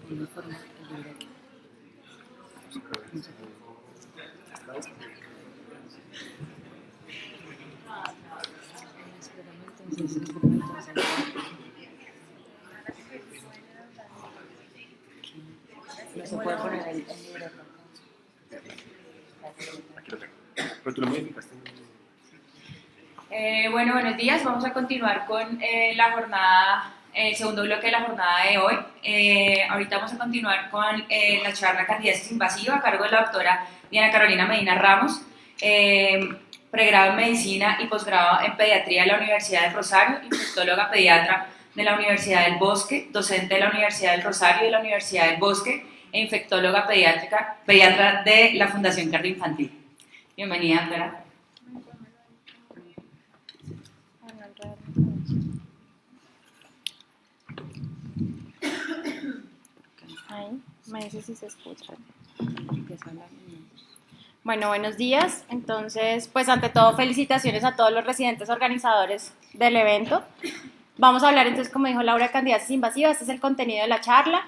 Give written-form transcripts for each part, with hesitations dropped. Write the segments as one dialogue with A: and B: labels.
A: No se puede poner el libreto.
B: Aquí lo tengo. Pero tú lo modificaste.
C: Bueno, buenos días. Vamos a continuar con la jornada, el segundo bloque de la jornada de hoy. Ahorita vamos a continuar con la charla Candidiasis invasiva a cargo de la doctora Diana Carolina Medina Ramos, pregrado en medicina y posgrado en pediatría de la Universidad del Rosario, infectóloga pediatra de la Universidad del Bosque, docente de la Universidad del Rosario y de la Universidad del Bosque e infectóloga pediatra de la Fundación Cardioinfantil. Bienvenida, doctora.
D: Ahí, me dice si se escucha. Bueno, buenos días. Entonces, pues ante todo, felicitaciones a todos los residentes organizadores del evento. Vamos a hablar entonces, como dijo Laura, de candidiasis invasiva. Este es el contenido de la charla.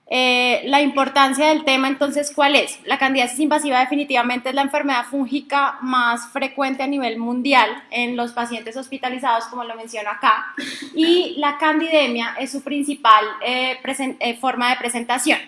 D: La importancia del tema, entonces, ¿cuál es? La candidiasis invasiva definitivamente es la enfermedad fúngica más frecuente a nivel mundial en los pacientes hospitalizados, como lo menciono acá, y la candidemia es su principal forma de presentación.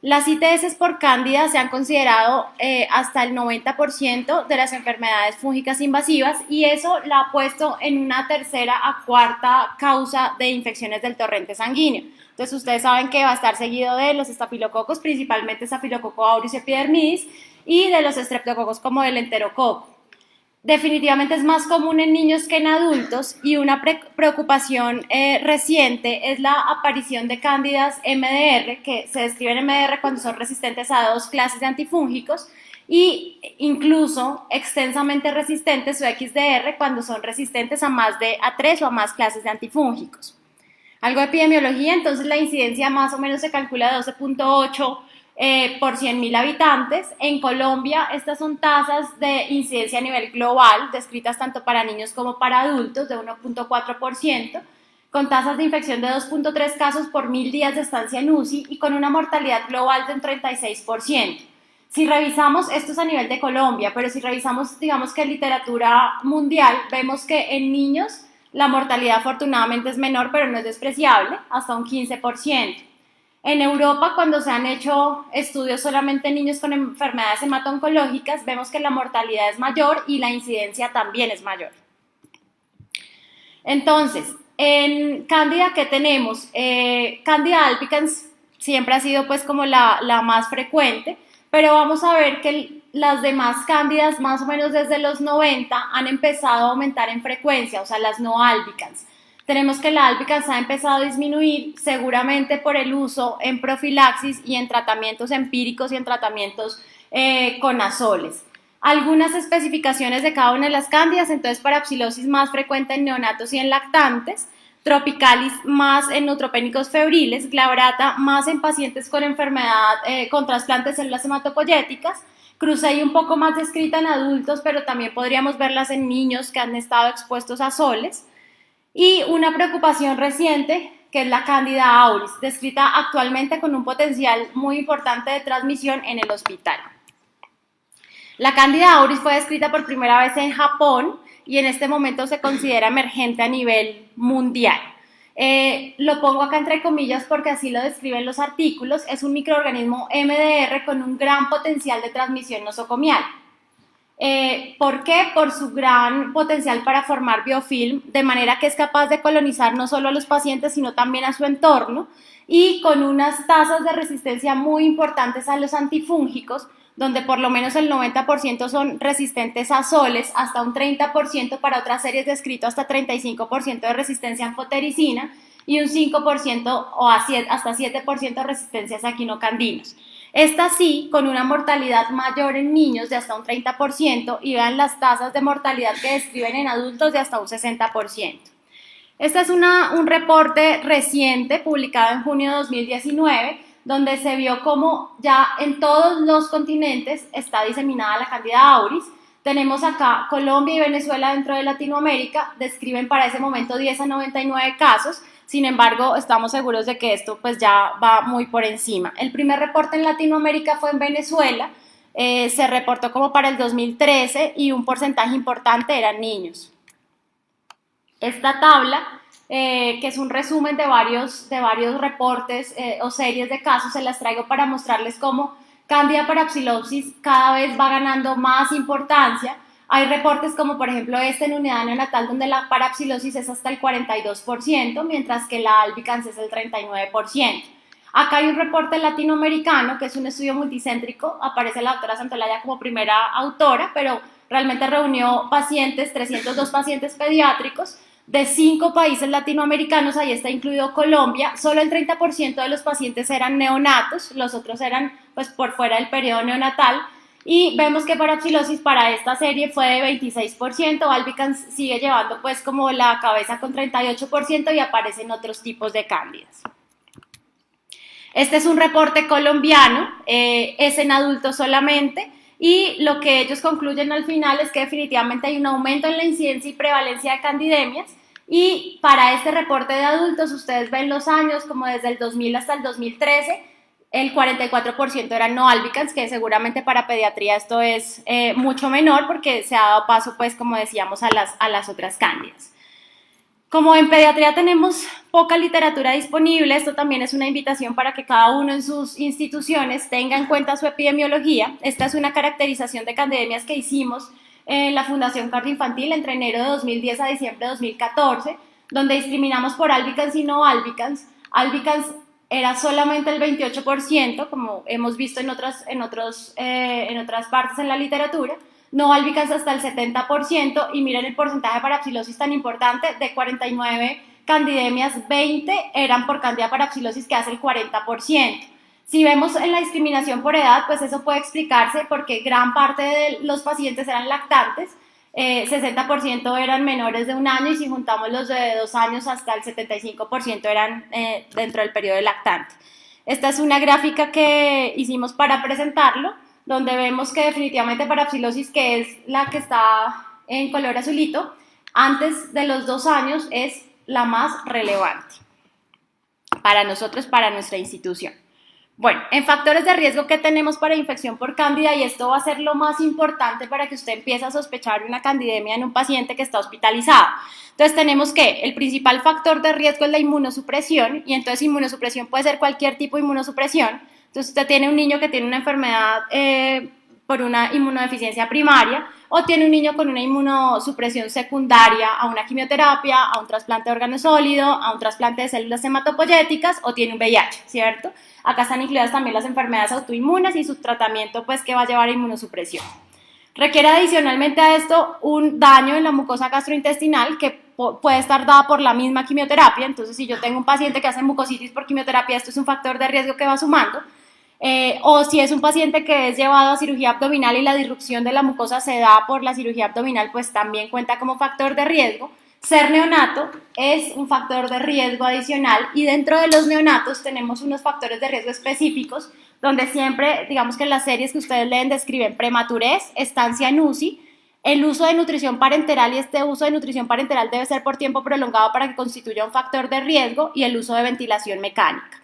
D: Las ITS por cándida se han considerado hasta el 90% de las enfermedades fúngicas invasivas y eso la ha puesto en una tercera a cuarta causa de infecciones del torrente sanguíneo. Entonces ustedes saben que va a estar seguido de los estafilococos, principalmente Staphylococcus aureus epidermidis, y de los estreptococos como el enterococo. Definitivamente es más común en niños que en adultos y una preocupación reciente es la aparición de cándidas MDR, que se describen MDR cuando son resistentes a 2 clases de antifúngicos y incluso extensamente resistentes o XDR cuando son resistentes a 3 o a más clases de antifúngicos. Algo de epidemiología, entonces la incidencia más o menos se calcula de 12.8 por 100.000 habitantes. En Colombia estas son tasas de incidencia a nivel global, descritas tanto para niños como para adultos, de 1.4%, con tasas de infección de 2.3 casos por 1.000 días de estancia en UCI y con una mortalidad global de un 36%. Si revisamos, esto es a nivel de Colombia, pero si revisamos, digamos que en literatura mundial, vemos que en niños la mortalidad afortunadamente es menor, pero no es despreciable, hasta un 15%. En Europa, cuando se han hecho estudios solamente en niños con enfermedades hemato-oncológicas, vemos que la mortalidad es mayor y la incidencia también es mayor. Entonces, en Cándida, ¿qué tenemos? Cándida albicans siempre ha sido pues como la más frecuente, pero vamos a ver que las demás cándidas, más o menos desde los 90, han empezado a aumentar en frecuencia, o sea, las no albicans. Tenemos que la albicans ha empezado a disminuir seguramente por el uso en profilaxis y en tratamientos empíricos y en tratamientos con azoles. Algunas especificaciones de cada una de las cándidas, entonces parapsilosis más frecuente en neonatos y en lactantes, tropicalis más en neutropénicos febriles, glabrata más en pacientes con enfermedad, con trasplante de células hematopoyéticas, Cruzei un poco más descrita en adultos, pero también podríamos verlas en niños que han estado expuestos a azoles. Y una preocupación reciente, que es la Candida auris, descrita actualmente con un potencial muy importante de transmisión en el hospital. La Candida auris fue descrita por primera vez en Japón y en este momento se considera emergente a nivel mundial. Lo pongo acá entre comillas porque así lo describen los artículos. Es un microorganismo MDR con un gran potencial de transmisión nosocomial. ¿Por qué? Por su gran potencial para formar biofilm, de manera que es capaz de colonizar no solo a los pacientes, sino también a su entorno, y con unas tasas de resistencia muy importantes a los antifúngicos, donde por lo menos el 90% son resistentes a azoles, hasta un 30% para otras series descrito hasta 35% de resistencia a anfotericina, y un 5% o hasta 7% de resistencia a quinocandinos. Esta sí, con una mortalidad mayor en niños de hasta un 30% y vean las tasas de mortalidad que describen en adultos de hasta un 60%. Este es un reporte reciente publicado en junio de 2019 donde se vio cómo ya en todos los continentes está diseminada la Candida auris. Tenemos acá Colombia y Venezuela dentro de Latinoamérica, describen para ese momento 10 a 99 casos, Sin embargo, estamos seguros de que esto pues ya va muy por encima. El primer reporte en Latinoamérica fue en Venezuela, se reportó como para el 2013 y un porcentaje importante eran niños. Esta tabla, que es un resumen de varios reportes o series de casos, se las traigo para mostrarles cómo Candida parapsilopsis cada vez va ganando más importancia. Hay reportes como por ejemplo en unidad neonatal donde la parapsilosis es hasta el 42%, mientras que la albicans es el 39%. Acá hay un reporte latinoamericano que es un estudio multicéntrico, aparece la doctora Santolaya como primera autora, pero realmente reunió 302 pacientes pediátricos de 5 países latinoamericanos, ahí está incluido Colombia. Solo el 30% de los pacientes eran neonatos, los otros eran pues por fuera del periodo neonatal, y vemos que parapsilosis para esta serie fue de 26%, albicans sigue llevando pues como la cabeza con 38% y aparecen otros tipos de cándidas. Este es un reporte colombiano, es en adultos solamente, y lo que ellos concluyen al final es que definitivamente hay un aumento en la incidencia y prevalencia de candidemias, y para este reporte de adultos ustedes ven los años como desde el 2000 hasta el 2013, el 44% eran no albicans, que seguramente para pediatría esto es mucho menor porque se ha dado paso, pues como decíamos, a las otras cándidas. Como en pediatría tenemos poca literatura disponible, esto también es una invitación para que cada uno en sus instituciones tenga en cuenta su epidemiología. Esta es una caracterización de candidemias que hicimos en la Fundación Cardioinfantil entre enero de 2010 a diciembre de 2014, donde discriminamos por albicans y no albicans. Albicans era solamente el 28%, como hemos visto en otras partes en la literatura, no albicans hasta el 70%, y miren el porcentaje de parapsilosis tan importante, de 49 candidemias, 20 eran por candida parapsilosis, que hace el 40%. Si vemos en la discriminación por edad, pues eso puede explicarse porque gran parte de los pacientes eran lactantes, 60% eran menores de 1 año, y si juntamos los de 2 años hasta el 75% eran dentro del periodo de lactante. Esta es una gráfica que hicimos para presentarlo, donde vemos que definitivamente parapsilosis, que es la que está en color azulito, antes de los 2 años es la más relevante para nosotros, para nuestra institución. Bueno, en factores de riesgo que tenemos para infección por cándida, y esto va a ser lo más importante para que usted empiece a sospechar una candidemia en un paciente que está hospitalizado. Entonces tenemos que el principal factor de riesgo es la inmunosupresión, y entonces inmunosupresión puede ser cualquier tipo de inmunosupresión. Entonces usted tiene un niño que tiene una enfermedad por una inmunodeficiencia primaria, o tiene un niño con una inmunosupresión secundaria a una quimioterapia, a un trasplante de órgano sólido, a un trasplante de células hematopoyéticas, o tiene un VIH, ¿cierto? Acá están incluidas también las enfermedades autoinmunes y su tratamiento, pues, que va a llevar a inmunosupresión. Requiere adicionalmente a esto un daño en la mucosa gastrointestinal que puede estar dada por la misma quimioterapia. Entonces, si yo tengo un paciente que hace mucositis por quimioterapia, esto es un factor de riesgo que va sumando. O si es un paciente que es llevado a cirugía abdominal y la disrupción de la mucosa se da por la cirugía abdominal, pues también cuenta como factor de riesgo. Ser neonato es un factor de riesgo adicional, y dentro de los neonatos tenemos unos factores de riesgo específicos, donde siempre, digamos que en las series que ustedes leen describen prematurez, estancia en UCI, el uso de nutrición parenteral, y este uso de nutrición parenteral debe ser por tiempo prolongado para que constituya un factor de riesgo, y el uso de ventilación mecánica.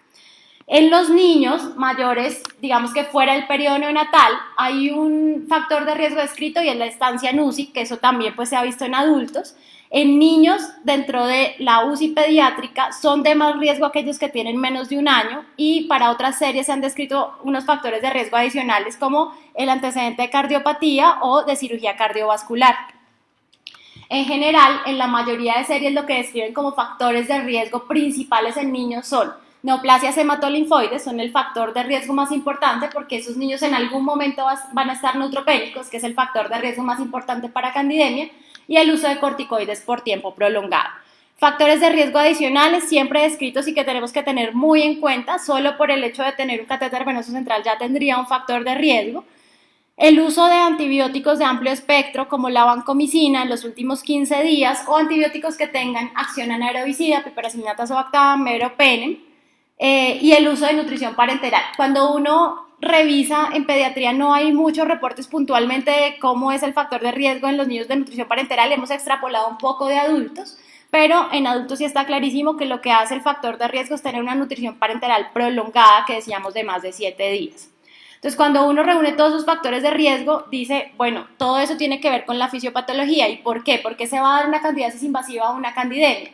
D: En los niños mayores, digamos que fuera del periodo neonatal, hay un factor de riesgo descrito, y es la estancia en UCI, que eso también pues se ha visto en adultos. En niños, dentro de la UCI pediátrica, son de más riesgo aquellos que tienen menos de 1 año, y para otras series se han descrito unos factores de riesgo adicionales como el antecedente de cardiopatía o de cirugía cardiovascular. En general, en la mayoría de series lo que describen como factores de riesgo principales en niños son neoplasias hematolinfoides, son el factor de riesgo más importante porque esos niños en algún momento van a estar neutropénicos, que es el factor de riesgo más importante para candidemia, y el uso de corticoides por tiempo prolongado. Factores de riesgo adicionales siempre descritos y que tenemos que tener muy en cuenta, solo por el hecho de tener un catéter venoso central ya tendría un factor de riesgo. El uso de antibióticos de amplio espectro como la vancomicina en los últimos 15 días, o antibióticos que tengan acción anaerobicida, piperacillina tazobactam, meropenem, y el uso de nutrición parenteral. Cuando uno revisa en pediatría no hay muchos reportes puntualmente de cómo es el factor de riesgo en los niños de nutrición parenteral, hemos extrapolado un poco de adultos, pero en adultos sí está clarísimo que lo que hace el factor de riesgo es tener una nutrición parenteral prolongada que decíamos de más de 7 días. Entonces, cuando uno reúne todos esos factores de riesgo, dice, bueno, todo eso tiene que ver con la fisiopatología. ¿Y por qué? ¿Por qué se va a dar una candidiasis invasiva o una candidemia?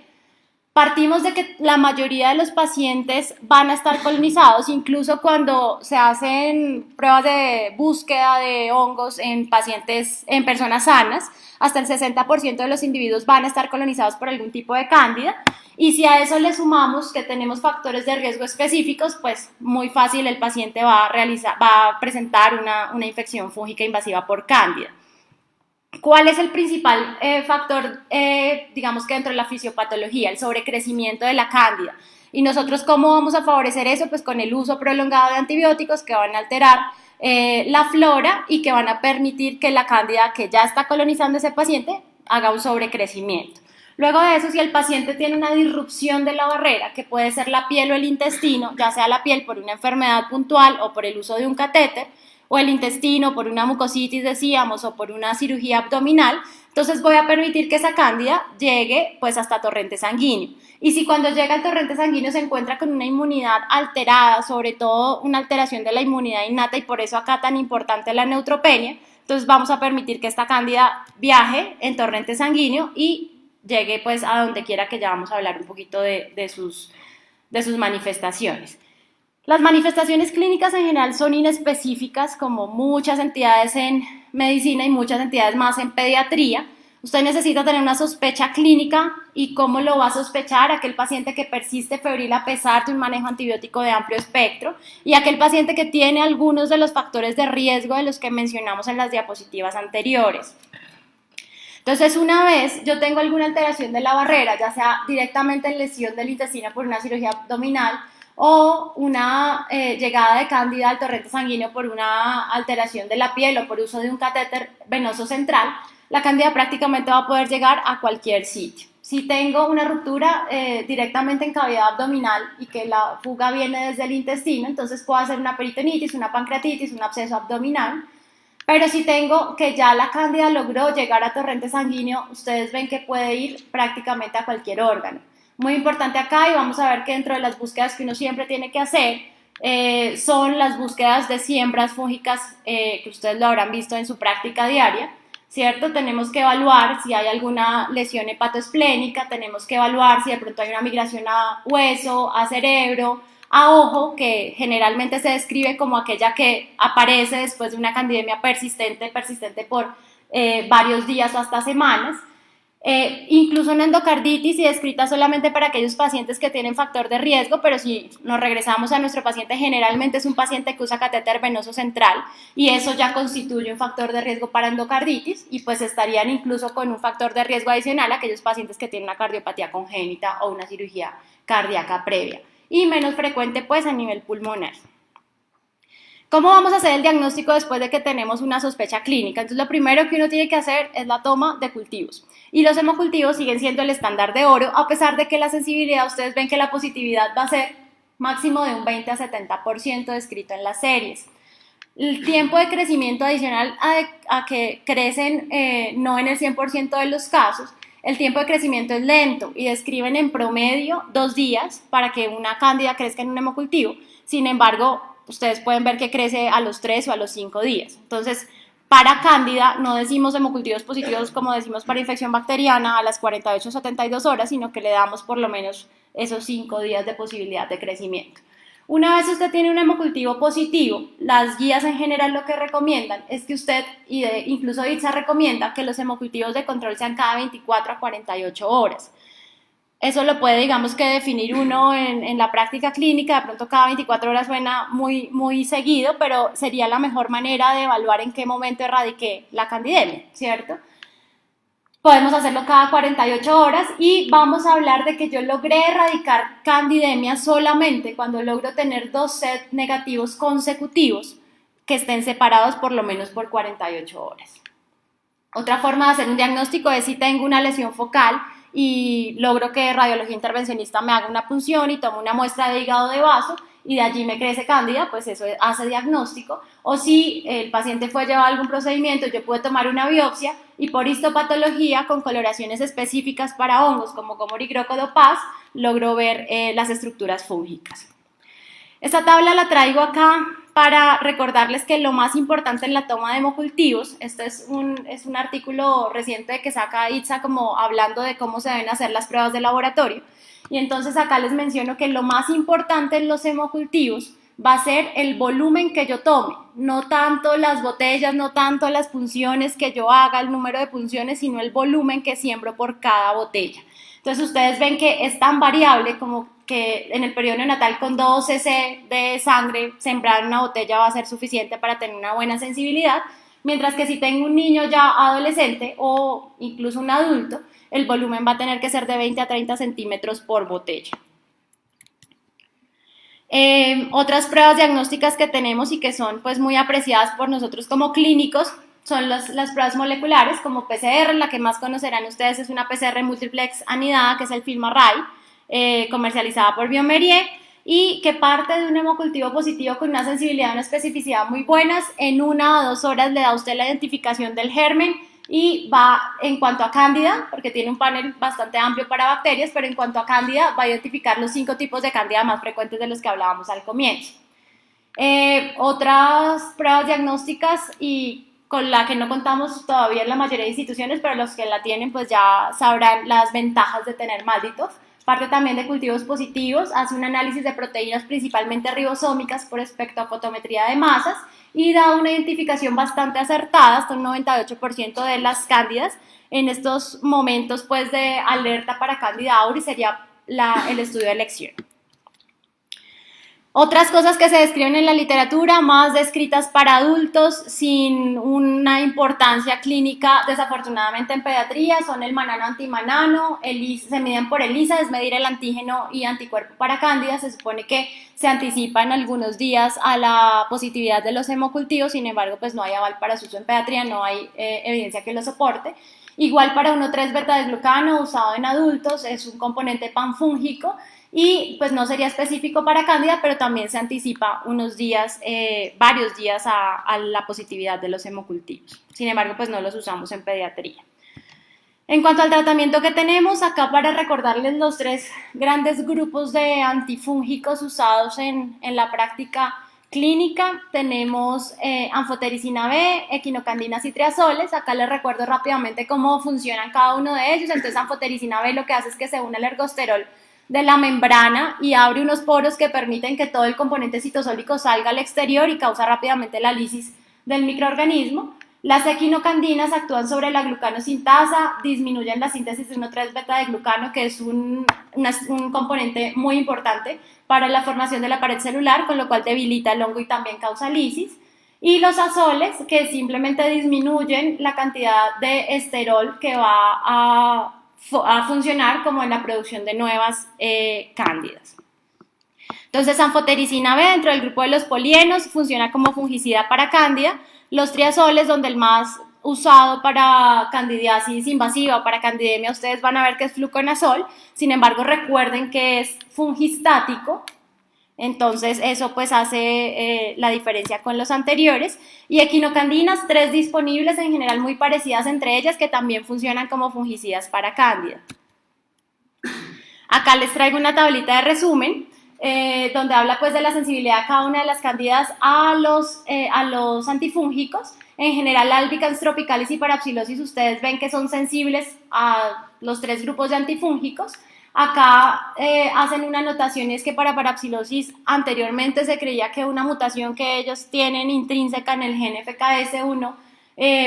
D: Partimos de que la mayoría de los pacientes van a estar colonizados, incluso cuando se hacen pruebas de búsqueda de hongos en pacientes, en personas sanas, hasta el 60% de los individuos van a estar colonizados por algún tipo de cándida. Y si a eso le sumamos que tenemos factores de riesgo específicos, pues muy fácil el paciente va a presentar una infección fúngica invasiva por cándida. ¿Cuál es el principal factor, digamos que dentro de la fisiopatología? El sobrecrecimiento de la cándida. ¿Y nosotros cómo vamos a favorecer eso? Pues con el uso prolongado de antibióticos que van a alterar la flora y que van a permitir que la cándida que ya está colonizando ese paciente haga un sobrecrecimiento. Luego de eso, si el paciente tiene una disrupción de la barrera, que puede ser la piel o el intestino, ya sea la piel por una enfermedad puntual o por el uso de un catéter, o el intestino por una mucositis, decíamos, o por una cirugía abdominal, entonces voy a permitir que esa cándida llegue pues hasta torrente sanguíneo. Y si cuando llega al torrente sanguíneo se encuentra con una inmunidad alterada, sobre todo una alteración de la inmunidad innata, y por eso acá tan importante la neutropenia, entonces vamos a permitir que esta cándida viaje en torrente sanguíneo y llegue pues a donde quiera, que ya vamos a hablar un poquito de sus manifestaciones. Las manifestaciones clínicas en general son inespecíficas, como muchas entidades en medicina y muchas entidades más en pediatría. Usted necesita tener una sospecha clínica. ¿Y cómo lo va a sospechar? Aquel paciente que persiste febril a pesar de un manejo antibiótico de amplio espectro, y aquel paciente que tiene algunos de los factores de riesgo de los que mencionamos en las diapositivas anteriores. Entonces, una vez yo tengo alguna alteración de la barrera, ya sea directamente en lesión del intestino por una cirugía abdominal, o una llegada de cándida al torrente sanguíneo por una alteración de la piel o por uso de un catéter venoso central, la cándida prácticamente va a poder llegar a cualquier sitio. Si tengo una ruptura directamente en cavidad abdominal y que la fuga viene desde el intestino, entonces puedo hacer una peritonitis, una pancreatitis, un absceso abdominal. Pero si tengo que ya la cándida logró llegar a torrente sanguíneo, ustedes ven que puede ir prácticamente a cualquier órgano. Muy importante acá, y vamos a ver que dentro de las búsquedas que uno siempre tiene que hacer son las búsquedas de siembras fúngicas que ustedes lo habrán visto en su práctica diaria, ¿cierto? Tenemos que evaluar si hay alguna lesión hepatoesplénica, tenemos que evaluar si de pronto hay una migración a hueso, a cerebro, a ojo, que generalmente se describe como aquella que aparece después de una candidemia persistente por varios días o hasta semanas. Incluso una endocarditis, y descrita solamente para aquellos pacientes que tienen factor de riesgo, pero si nos regresamos a nuestro paciente, generalmente es un paciente que usa catéter venoso central, y eso ya constituye un factor de riesgo para endocarditis, y pues estarían incluso con un factor de riesgo adicional aquellos pacientes que tienen una cardiopatía congénita o una cirugía cardíaca previa, y menos frecuente pues a nivel pulmonar. ¿Cómo vamos a hacer el diagnóstico después de que tenemos una sospecha clínica? Entonces, lo primero que uno tiene que hacer es la toma de cultivos. Y los hemocultivos siguen siendo el estándar de oro, a pesar de que la sensibilidad, ustedes ven que la positividad va a ser máximo de un 20 a 70% descrito en las series. El tiempo de crecimiento adicional a que crecen, no en el 100% de los casos, el tiempo de crecimiento es lento y describen en promedio 2 días para que una cándida crezca en un hemocultivo. Sin embargo, ustedes pueden ver que crece a los 3 o a los 5 días. Entonces, para cándida no decimos hemocultivos positivos como decimos para infección bacteriana a las 48 o 72 horas, sino que le damos por lo menos esos 5 días de posibilidad de crecimiento. Una vez usted tiene un hemocultivo positivo, las guías en general lo que recomiendan es que usted, incluso ITSA recomienda que los hemocultivos de control sean cada 24 a 48 horas. Eso lo puede, digamos que definir uno en la práctica clínica, de pronto cada 24 horas suena muy seguido, pero sería la mejor manera de evaluar en qué momento erradiqué la candidemia, ¿cierto? Podemos hacerlo cada 48 horas y vamos a hablar de que yo logré erradicar candidemia solamente cuando logro tener 2 sets negativos consecutivos que estén separados por lo menos por 48 horas. Otra forma de hacer un diagnóstico es si tengo una lesión focal y logro que radiología intervencionista me haga una punción y tomo una muestra de hígado de vaso y de allí me crece cándida, pues eso hace diagnóstico. O si el paciente fue llevado a algún procedimiento, yo puedo tomar una biopsia y por histopatología con coloraciones específicas para hongos como Gomor y Crocodopaz logro ver las estructuras fúngicas. Esta tabla la traigo acá para recordarles que lo más importante en la toma de hemocultivos, este es un artículo reciente que saca ITSA como hablando de cómo se deben hacer las pruebas de laboratorio, y entonces acá les menciono que lo más importante en los hemocultivos va a ser el volumen que yo tome, no tanto las botellas, no tanto las punciones que yo haga, el número de punciones, sino el volumen que siembro por cada botella. Entonces ustedes ven que es tan variable como que en el periodo neonatal con 2 cc de sangre sembrar una botella va a ser suficiente para tener una buena sensibilidad, mientras que si tengo un niño ya adolescente o incluso un adulto, el volumen va a tener que ser de 20 a 30 centímetros por botella. Otras pruebas diagnósticas que tenemos y que son pues muy apreciadas por nosotros como clínicos son las pruebas moleculares como PCR, la que más conocerán ustedes es una PCR multiplex anidada que es el FilmArray, comercializada por bioMérieux y que parte de un hemocultivo positivo con una sensibilidad y una especificidad muy buenas. En 1 a 2 horas le da a usted la identificación del germen y va en cuanto a cándida, porque tiene un panel bastante amplio para bacterias, pero en cuanto a cándida va a identificar los 5 tipos de cándida más frecuentes de los que hablábamos al comienzo. Otras pruebas diagnósticas y con la que no contamos todavía en la mayoría de instituciones, pero los que la tienen pues ya sabrán las ventajas de tener MALDI-TOF. Parte también de cultivos positivos, hace un análisis de proteínas principalmente ribosómicas por espectrofotometría de masas y da una identificación bastante acertada, hasta un 98% de las cándidas. En estos momentos pues de alerta para Candida auris sería el estudio de elección. Otras cosas que se describen en la literatura, más descritas para adultos, sin una importancia clínica, desafortunadamente en pediatría, son el manano antimanano, se miden por ELISA, es medir el antígeno y anticuerpo para cándida, se supone que se anticipan algunos días a la positividad de los hemocultivos, sin embargo, pues no hay aval para su uso en pediatría, no hay evidencia que lo soporte. Igual para 1,3-beta-desglucano usado en adultos, es un componente panfúngico, y pues no sería específico para cándida, pero también se anticipa unos días, varios días a la positividad de los hemocultivos. Sin embargo, pues no los usamos en pediatría. En cuanto al tratamiento que tenemos, acá para recordarles los 3 grandes grupos de antifúngicos usados en la práctica clínica, tenemos anfotericina B, equinocandinas y triazoles. Acá les recuerdo rápidamente cómo funcionan cada uno de ellos. Entonces, anfotericina B lo que hace es que se une al ergosterol de la membrana y abre unos poros que permiten que todo el componente citosólico salga al exterior y causa rápidamente la lisis del microorganismo. Las equinocandinas actúan sobre la glucanosintasa, disminuyen la síntesis de 1,3-beta de glucano, que es un componente muy importante para la formación de la pared celular, con lo cual debilita el hongo y también causa lisis. Y los azoles, que simplemente disminuyen la cantidad de esterol que va a funcionar como en la producción de nuevas cándidas. Entonces, anfotericina B dentro del grupo de los polienos funciona como fungicida para cándida. Los triazoles, donde el más usado para candidiasis invasiva o para candidemia, ustedes van a ver que es fluconazol. Sin embargo, recuerden que es fungistático. Entonces, eso pues hace la diferencia con los anteriores. Y equinocandinas, 3 disponibles, en general muy parecidas entre ellas, que también funcionan como fungicidas para cándida. Acá les traigo una tablita de resumen, donde habla pues de la sensibilidad de cada una de las cándidas a los antifúngicos. En general, albicans tropicalis y parapsilosis, ustedes ven que son sensibles a los 3 grupos de antifúngicos. Acá hacen una anotación, y es que para parapsilosis anteriormente se creía que una mutación que ellos tienen intrínseca en el gen FKS1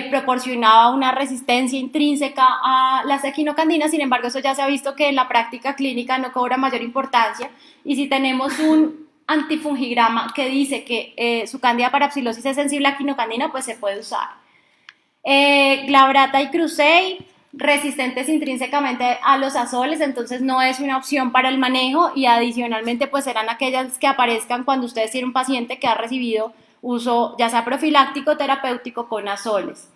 D: proporcionaba una resistencia intrínseca a las equinocandinas. Sin embargo, eso ya se ha visto que en la práctica clínica no cobra mayor importancia, y si tenemos un antifungigrama que dice que su cándida parapsilosis es sensible a equinocandina, pues se puede usar. Glabrata y Crusei, resistentes intrínsecamente a los azoles, entonces no es una opción para el manejo, y adicionalmente pues serán aquellas que aparezcan cuando ustedes tienen un paciente que ha recibido uso ya sea profiláctico o terapéutico con azoles.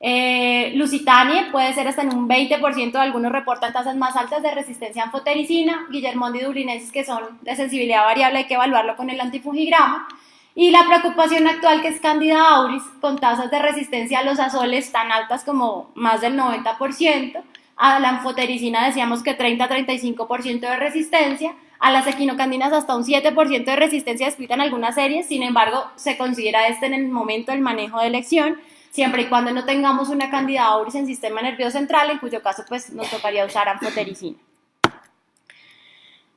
D: Lusitania puede ser hasta en un 20%, algunos reportan tasas más altas de resistencia a anfotericina, Guillermondi dublinensis, que son de sensibilidad variable, hay que evaluarlo con el antifungigrama, y la preocupación actual, que es Candida auris, con tasas de resistencia a los azoles tan altas como más del 90%, a la anfotericina decíamos que 30-35% de resistencia, a las equinocandinas hasta un 7% de resistencia descrita en algunas series. Sin embargo, se considera en el momento del manejo de elección, siempre y cuando no tengamos una Candida auris en sistema nervioso central, en cuyo caso pues nos tocaría usar anfotericina.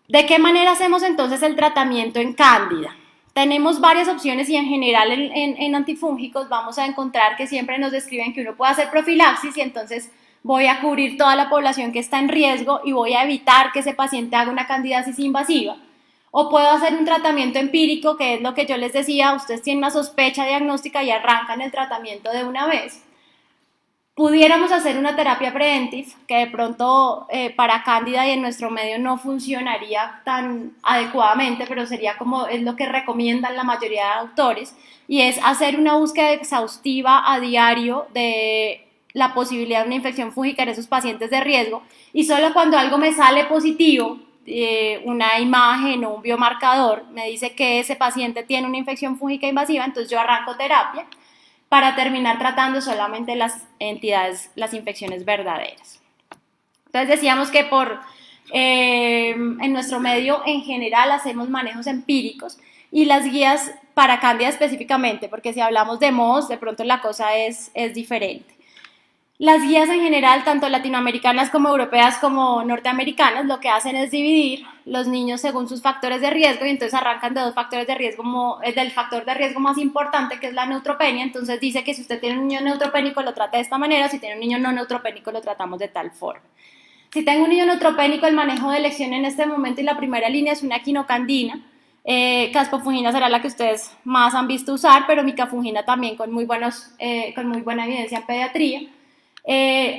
D: ¿De qué manera hacemos entonces el tratamiento en Cándida? Tenemos varias opciones y en general en antifúngicos vamos a encontrar que siempre nos describen que uno puede hacer profilaxis y entonces voy a cubrir toda la población que está en riesgo y voy a evitar que ese paciente haga una candidiasis invasiva. O puedo hacer un tratamiento empírico, que es lo que yo les decía, ustedes tienen una sospecha diagnóstica y arrancan el tratamiento de una vez. Pudiéramos hacer una terapia preventiva, que de pronto para cándida y en nuestro medio no funcionaría tan adecuadamente, pero sería como es lo que recomiendan la mayoría de autores, y es hacer una búsqueda exhaustiva a diario de la posibilidad de una infección fúngica en esos pacientes de riesgo, y solo cuando algo me sale positivo, una imagen o un biomarcador me dice que ese paciente tiene una infección fúngica invasiva, entonces yo arranco terapia para terminar tratando solamente las infecciones verdaderas. Entonces decíamos que en nuestro medio en general hacemos manejos empíricos y las guías para cándida específicamente, porque si hablamos de MOS, de pronto la cosa es diferente. Las guías en general, tanto latinoamericanas como europeas como norteamericanas, lo que hacen es dividir los niños según sus factores de riesgo y entonces arrancan de dos factores de riesgo, del factor de riesgo más importante, que es la neutropenia. Entonces dice que si usted tiene un niño neutropénico lo trata de esta manera, si tiene un niño no neutropénico lo tratamos de tal forma. Si tengo un niño neutropénico, el manejo de elección en este momento y la primera línea es una quinocandina. Caspofungina será la que ustedes más han visto usar, pero micafungina también con muy buena evidencia en pediatría.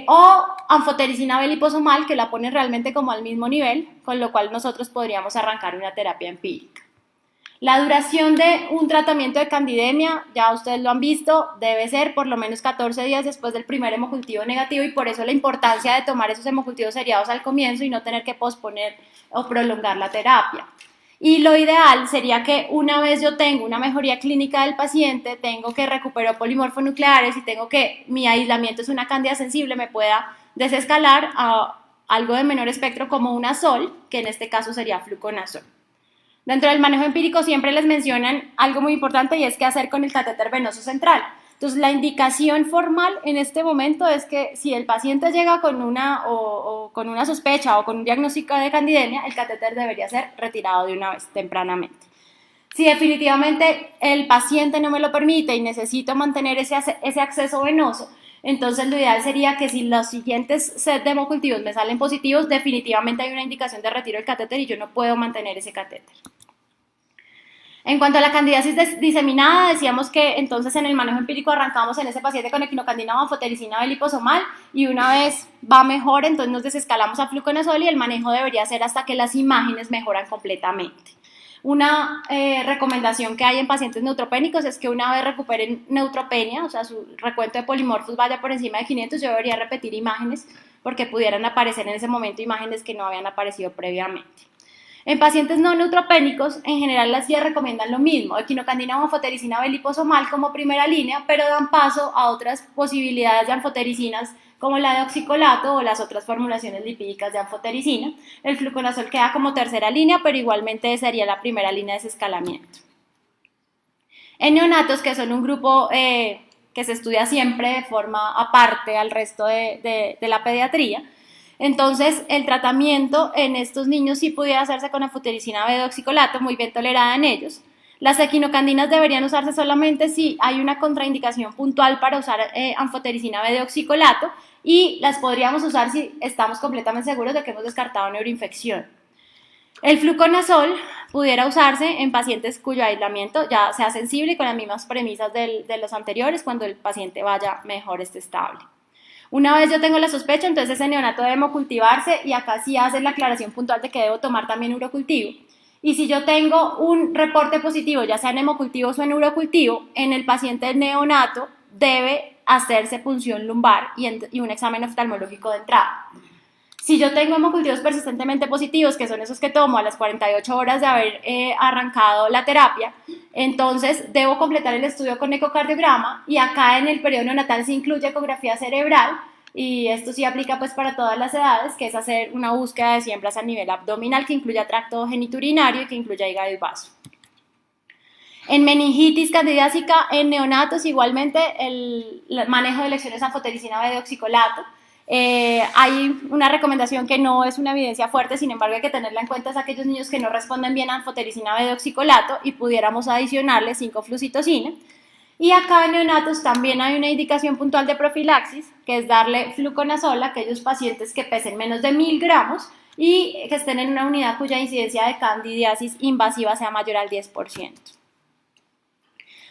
D: O anfotericina B liposomal, que la pone realmente como al mismo nivel, con lo cual nosotros podríamos arrancar una terapia empírica. La duración de un tratamiento de candidemia, ya ustedes lo han visto, debe ser por lo menos 14 días después del primer hemocultivo negativo, y por eso la importancia de tomar esos hemocultivos seriados al comienzo y no tener que posponer o prolongar la terapia. Y lo ideal sería que una vez yo tengo una mejoría clínica del paciente, tengo que recuperar polimorfonucleares y tengo que mi aislamiento es una cándida sensible, me pueda desescalar a algo de menor espectro como un azol, que en este caso sería fluconazol. Dentro del manejo empírico siempre les mencionan algo muy importante y es qué hacer con el catéter venoso central. Entonces la indicación formal en este momento es que si el paciente llega con una sospecha o con un diagnóstico de candidemia, el catéter debería ser retirado de una vez, tempranamente. Si definitivamente el paciente no me lo permite y necesito mantener ese acceso venoso, entonces lo ideal sería que si los siguientes set de hemocultivos me salen positivos, definitivamente hay una indicación de retiro del catéter y yo no puedo mantener ese catéter. En cuanto a la candidiasis diseminada, decíamos que entonces en el manejo empírico arrancamos en ese paciente con equinocandina o anfotericina B liposomal y una vez va mejor, entonces nos desescalamos a fluconazol y el manejo debería ser hasta que las imágenes mejoran completamente. Una recomendación que hay en pacientes neutropénicos es que una vez recuperen neutropenia, o sea, su recuento de polimorfos vaya por encima de 500, yo debería repetir imágenes porque pudieran aparecer en ese momento imágenes que no habían aparecido previamente. En pacientes no neutropénicos, en general las guías recomiendan lo mismo, equinocandina o anfotericina B liposomal como primera línea, pero dan paso a otras posibilidades de anfotericinas como la de oxicolato o las otras formulaciones lipídicas de anfotericina. El fluconazol queda como tercera línea, pero igualmente sería la primera línea de desescalamiento. En neonatos, que son un grupo que se estudia siempre de forma aparte al resto de la pediatría, entonces el tratamiento en estos niños sí pudiera hacerse con anfotericina B de oxicolato, muy bien tolerada en ellos. Las equinocandinas deberían usarse solamente si hay una contraindicación puntual para usar anfotericina B de oxicolato y las podríamos usar si estamos completamente seguros de que hemos descartado neuroinfección. El fluconazol pudiera usarse en pacientes cuyo aislamiento ya sea sensible y con las mismas premisas de los anteriores, cuando el paciente vaya mejor, esté estable. Una vez yo tengo la sospecha, entonces ese neonato debe hemocultivarse y acá sí hace la aclaración puntual de que debo tomar también urocultivo. Y si yo tengo un reporte positivo, ya sea en hemocultivos o en urocultivo, en el paciente neonato debe hacerse punción lumbar y un examen oftalmológico de entrada. Si yo tengo hemocultivos persistentemente positivos, que son esos que tomo a las 48 horas de haber arrancado la terapia, entonces debo completar el estudio con ecocardiograma, y acá en el periodo neonatal se incluye ecografía cerebral, y esto sí aplica pues para todas las edades, que es hacer una búsqueda de siembras a nivel abdominal que incluya tracto genitourinario y que incluya hígado y vaso. En meningitis candidiásica en neonatos igualmente el manejo de lecciones anfotericina B de oxicolato. Hay una recomendación que no es una evidencia fuerte, sin embargo hay que tenerla en cuenta, es aquellos niños que no responden bien a anfotericina B de oxicolato, y pudiéramos adicionarle 5-flucitocina. Y acá en neonatos también hay una indicación puntual de profilaxis, que es darle fluconazol a aquellos pacientes que pesen menos de 1000 gramos y que estén en una unidad cuya incidencia de candidiasis invasiva sea mayor al 10%.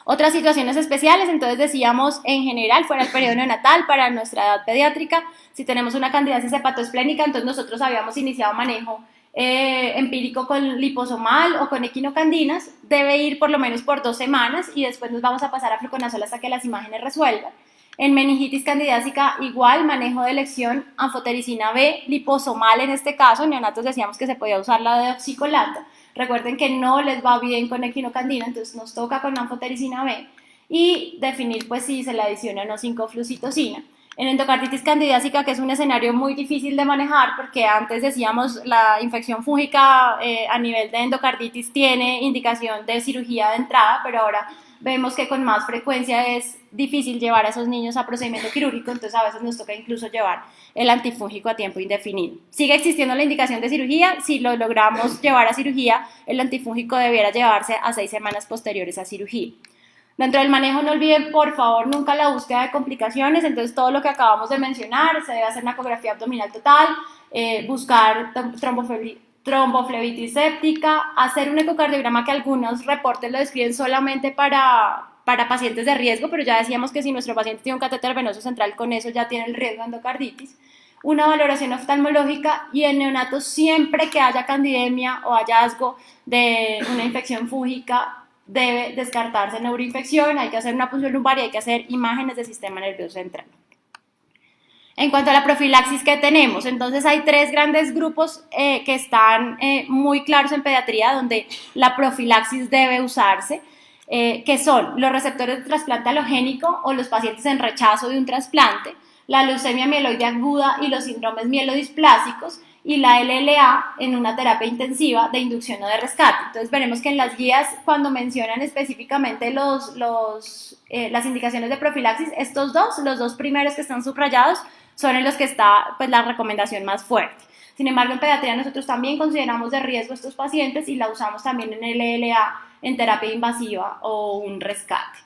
D: Otras situaciones especiales, entonces decíamos en general fuera el periodo neonatal para nuestra edad pediátrica, si tenemos una candidiasis hepatoesplénica, entonces nosotros habíamos iniciado manejo empírico con liposomal o con equinocandinas, debe ir por lo menos por 2 semanas y después nos vamos a pasar a fluconazol hasta que las imágenes resuelvan. En meningitis candidiásica igual, manejo de elección anfotericina B, liposomal en este caso, en neonatos decíamos que se podía usar la de oxicolato. Recuerden que no les va bien con equinocandina, entonces nos toca con anfotericina B, y definir pues si se le adiciona o no 5-flucitocina. En endocarditis candidiásica, que es un escenario muy difícil de manejar, porque antes decíamos la infección fúngica a nivel de endocarditis tiene indicación de cirugía de entrada, pero ahora vemos que con más frecuencia es difícil llevar a esos niños a procedimiento quirúrgico, entonces a veces nos toca incluso llevar el antifúngico a tiempo indefinido. Sigue existiendo la indicación de cirugía, si lo logramos llevar a cirugía, el antifúngico debiera llevarse a 6 semanas posteriores a cirugía. Dentro del manejo no olviden por favor nunca la búsqueda de complicaciones, entonces todo lo que acabamos de mencionar, se debe hacer una ecografía abdominal total, buscar tromboflebitis séptica, hacer un ecocardiograma que algunos reportes lo describen solamente para pacientes de riesgo, pero ya decíamos que si nuestro paciente tiene un catéter venoso central, con eso ya tiene el riesgo de endocarditis. Una valoración oftalmológica, y en neonatos siempre que haya candidemia o hallazgo de una infección fúngica debe descartarse neuroinfección, hay que hacer una punción lumbar y hay que hacer imágenes del sistema nervioso central. En cuanto a la profilaxis que tenemos, entonces hay 3 grandes grupos que están muy claros en pediatría donde la profilaxis debe usarse, que son los receptores de trasplante halogénico o los pacientes en rechazo de un trasplante, la leucemia mieloide aguda y los síndromes mielodisplásicos, y la LLA en una terapia intensiva de inducción o de rescate. Entonces veremos que en las guías, cuando mencionan específicamente las indicaciones de profilaxis, los dos primeros que están subrayados son en los que está pues, la recomendación más fuerte. Sin embargo, en pediatría nosotros también consideramos de riesgo a estos pacientes y la usamos también en LLA en terapia invasiva o un rescate.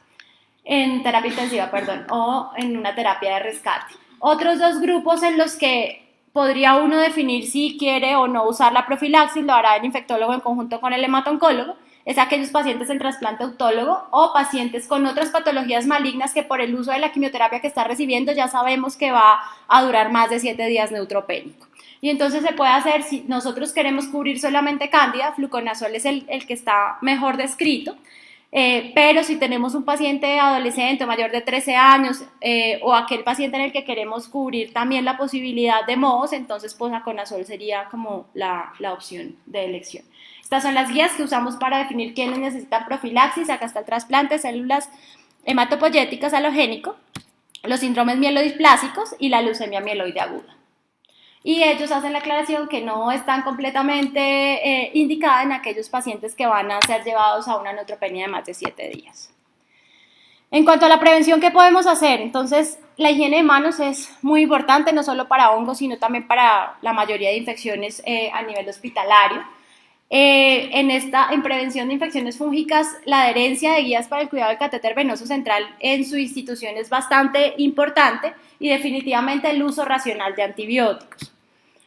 D: En terapia intensiva, o en una terapia de rescate. Otros 2 grupos en los que podría uno definir si quiere o no usar la profilaxis, lo hará el infectólogo en conjunto con el hematoncólogo, es aquellos pacientes en trasplante autólogo o pacientes con otras patologías malignas que por el uso de la quimioterapia que está recibiendo ya sabemos que va a durar más de 7 días neutropénico. Y entonces se puede hacer, si nosotros queremos cubrir solamente cándida, fluconazol es el que está mejor descrito, pero si tenemos un paciente adolescente mayor de 13 años o aquel paciente en el que queremos cubrir también la posibilidad de mohos, entonces posaconazol sería como la opción de elección. Estas son las guías que usamos para definir quiénes necesitan profilaxis. Acá está el trasplante de células hematopoyéticas halogénico, los síndromes mielodisplásicos y la leucemia mieloide aguda. Y ellos hacen la aclaración que no están completamente indicada en aquellos pacientes que van a ser llevados a una neutropenia de más de 7 días. En cuanto a la prevención, ¿qué podemos hacer? Entonces, la higiene de manos es muy importante, no solo para hongos, sino también para la mayoría de infecciones a nivel hospitalario. En prevención de infecciones fúngicas, la adherencia de guías para el cuidado del catéter venoso central en su institución es bastante importante, y definitivamente el uso racional de antibióticos.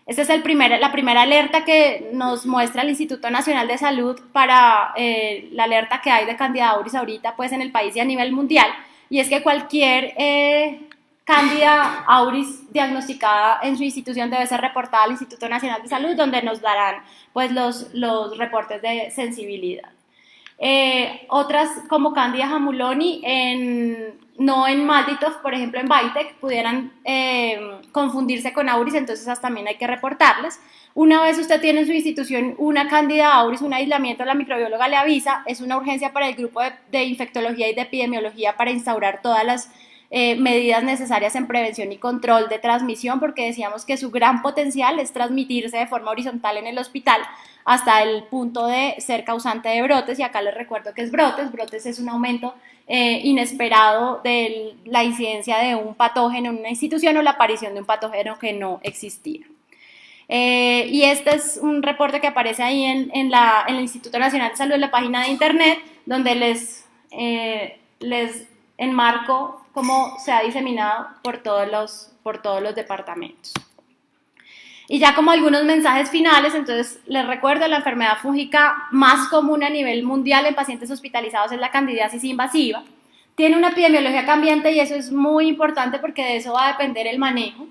D: Esta es la primera alerta que nos muestra el Instituto Nacional de Salud para la alerta que hay de Candida auris ahorita pues, en el país y a nivel mundial, y es que cualquier Candida auris diagnosticada en su institución debe ser reportada al Instituto Nacional de Salud, donde nos darán pues, los reportes de sensibilidad. Otras como Candida jamuloni, no en Malditoff, por ejemplo en Vitec, pudieran confundirse con auris, entonces esas también hay que reportarlas. Una vez usted tiene en su institución una Candida auris, un aislamiento, la microbióloga le avisa, es una urgencia para el grupo de infectología y de epidemiología para instaurar todas las medidas necesarias en prevención y control de transmisión, porque decíamos que su gran potencial es transmitirse de forma horizontal en el hospital hasta el punto de ser causante de brotes, y acá les recuerdo que es brotes es un aumento inesperado de la incidencia de un patógeno en una institución o la aparición de un patógeno que no existía. Y este es un reporte que aparece ahí en el Instituto Nacional de Salud, en la página de internet, donde les enmarco cómo se ha diseminado por todos los departamentos. Y ya como algunos mensajes finales, entonces les recuerdo, la enfermedad fúngica más común a nivel mundial en pacientes hospitalizados es la candidiasis invasiva. Tiene una epidemiología cambiante y eso es muy importante porque de eso va a depender el manejo.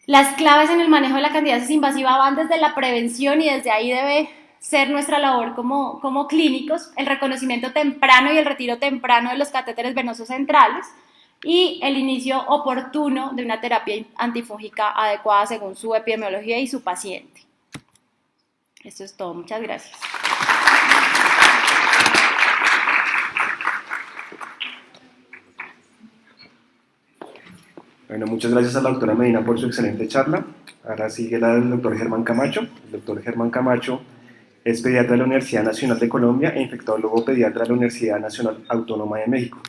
D: Las claves en el manejo de la candidiasis invasiva van desde la prevención, y desde ahí debe ser nuestra labor como clínicos, el reconocimiento temprano y el retiro temprano de los catéteres venosos centrales y el inicio oportuno de una terapia antifúngica adecuada según su epidemiología y su paciente. Esto es todo, muchas gracias.
B: Bueno, muchas gracias a la doctora Medina por su excelente charla. Ahora sigue la del doctor Germán Camacho. El doctor Germán Camacho es pediatra de la Universidad Nacional de Colombia e infectólogo pediatra de la Universidad Nacional Autónoma de México.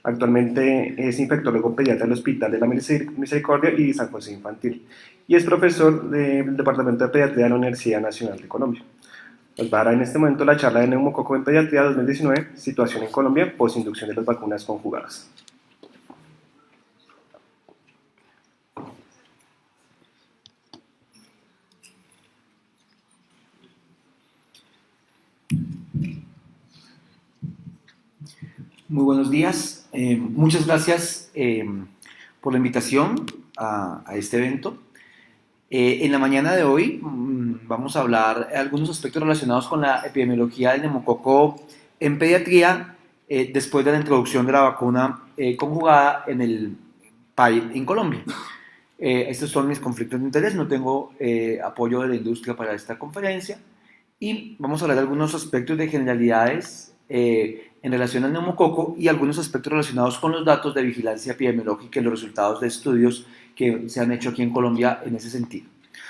B: Actualmente es infectólogo pediatra del Hospital de la Misericordia y San José Infantil, y es profesor del Departamento de Pediatría de la Universidad Nacional de Colombia. Nos va a dar en este momento la charla de neumococo en pediatría 2019, situación en Colombia, postinducción de las vacunas conjugadas.
E: Muy buenos días, muchas gracias por la invitación a este evento. En la mañana de hoy vamos a hablar de algunos aspectos relacionados con la epidemiología del neumococo en pediatría después de la introducción de la vacuna conjugada en el país, en Colombia. Estos son mis conflictos de interés, no tengo apoyo de la industria para esta conferencia, y vamos a hablar de algunos aspectos de generalidades en relación al neumococo y algunos aspectos relacionados con los datos de vigilancia epidemiológica y los resultados de estudios que se han hecho aquí en Colombia en ese sentido.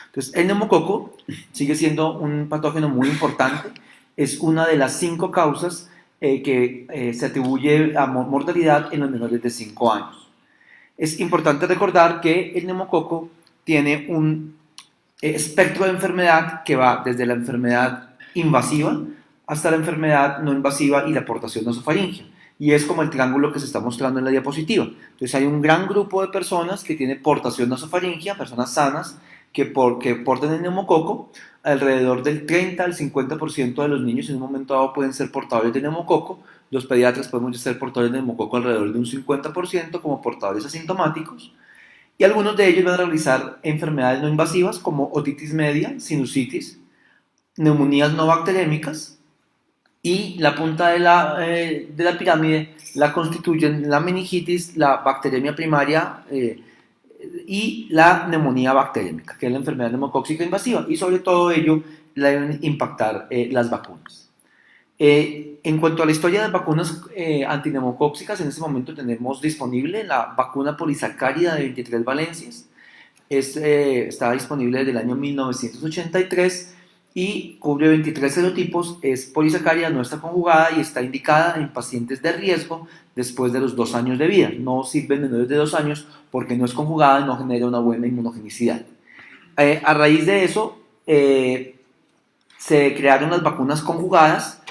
E: Entonces, el neumococo sigue siendo un patógeno muy importante, es una de las 5 causas que se atribuye a mortalidad en los menores de 5 años. Es importante recordar que el neumococo tiene un espectro de enfermedad que va desde la enfermedad invasiva hasta la enfermedad no invasiva y la portación nasofaringea. Y es como el triángulo que se está mostrando en la diapositiva. Entonces hay un gran grupo de personas que tienen portación nasofaringea, personas sanas que portan el neumococo. Alrededor del 30 al 50% de los niños en un momento dado pueden ser portadores de neumococo. Los pediatras podemos ser portadores de neumococo alrededor de un 50% como portadores asintomáticos. Y algunos de ellos van a realizar enfermedades no invasivas como otitis media, sinusitis, neumonías no bacterémicas, y la punta de la pirámide la constituyen la meningitis, la bacteremia primaria y la neumonía bacterémica, que es la enfermedad neumocóxica invasiva, y sobre todo ello la deben impactar las vacunas. En cuanto a la historia de las vacunas antineumocóxicas, en este momento tenemos disponible la vacuna polisacárida de 23 valencias. Está disponible desde el año 1983 y cubre 23 serotipos, es polisacárida, no está conjugada y está indicada en pacientes de riesgo después de los 2 años de vida. No sirve en menores de 2 años porque no es conjugada y no genera una buena inmunogenicidad. A raíz de eso, se crearon las vacunas conjugadas,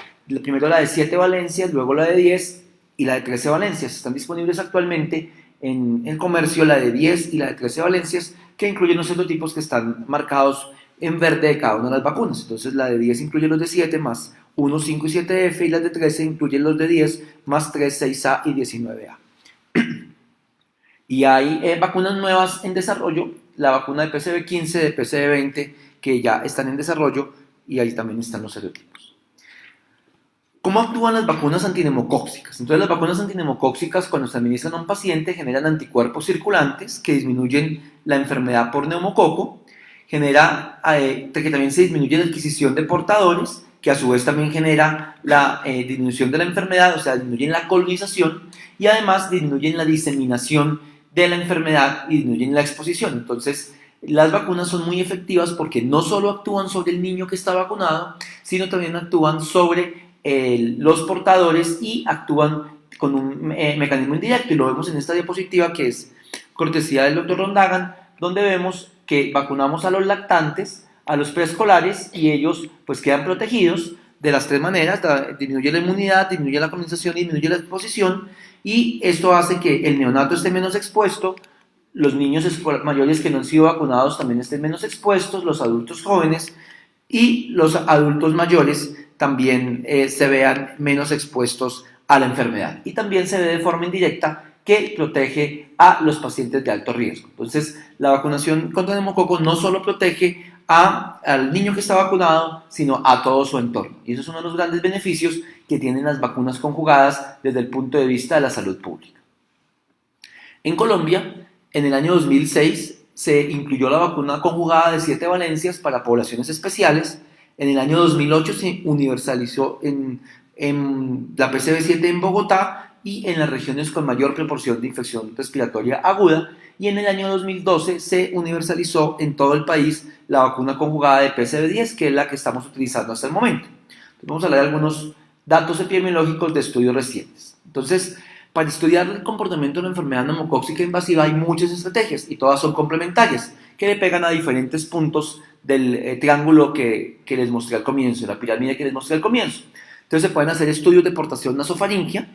E: primero la de 7 valencias, luego la de 10 y la de 13 valencias. Están disponibles actualmente en el comercio la de 10 y la de 13 valencias, que incluyen los serotipos que están marcados en verde de cada una de las vacunas. Entonces la de 10 incluye los de 7 más 1, 5 y 7F, y las de 13 incluyen los de 10 más 3, 6A y 19A. Y hay vacunas nuevas en desarrollo, la vacuna de PCV15, de PCV20, que ya están en desarrollo, y ahí también están los serotipos. ¿Cómo actúan las vacunas antineumocóxicas? Entonces, las vacunas antineumocóxicas, cuando se administran a un paciente, generan anticuerpos circulantes que disminuyen la enfermedad por neumococo, genera que también se disminuye la adquisición de portadores, que a su vez también genera la disminución de la enfermedad, o sea, disminuyen la colonización y además disminuyen la diseminación de la enfermedad y disminuyen la exposición. Entonces, las vacunas son muy efectivas porque no solo actúan sobre el niño que está vacunado, sino también actúan sobre los portadores y actúan con un mecanismo indirecto, y lo vemos en esta diapositiva que es cortesía del doctor Rondagan, donde vemos que vacunamos a los lactantes, a los preescolares, y ellos pues quedan protegidos de las tres maneras: disminuye la inmunidad, disminuye la colonización y disminuye la exposición, y esto hace que el neonato esté menos expuesto, los niños mayores que no han sido vacunados también estén menos expuestos, los adultos jóvenes y los adultos mayores también se vean menos expuestos a la enfermedad. Y también se ve de forma indirecta que protege a los pacientes de alto riesgo. Entonces, la vacunación contra neumococo no solo protege al niño que está vacunado, sino a todo su entorno. Y eso es uno de los grandes beneficios que tienen las vacunas conjugadas desde el punto de vista de la salud pública. En Colombia, en el año 2006, se incluyó la vacuna conjugada de 7 valencias para poblaciones especiales. En el año 2008 se universalizó en la PCV7 en Bogotá y en las regiones con mayor proporción de infección respiratoria aguda, y en el año 2012 se universalizó en todo el país la vacuna conjugada de PCV10, que es la que estamos utilizando hasta el momento. Entonces, vamos a hablar de algunos datos epidemiológicos de estudios recientes. Entonces, para estudiar el comportamiento de la enfermedad neumocóxica invasiva hay muchas estrategias y todas son complementarias, que le pegan a diferentes puntos del triángulo que les mostré al comienzo, la pirámide que les mostré al comienzo. Entonces, se pueden hacer estudios de portación nasofaringia,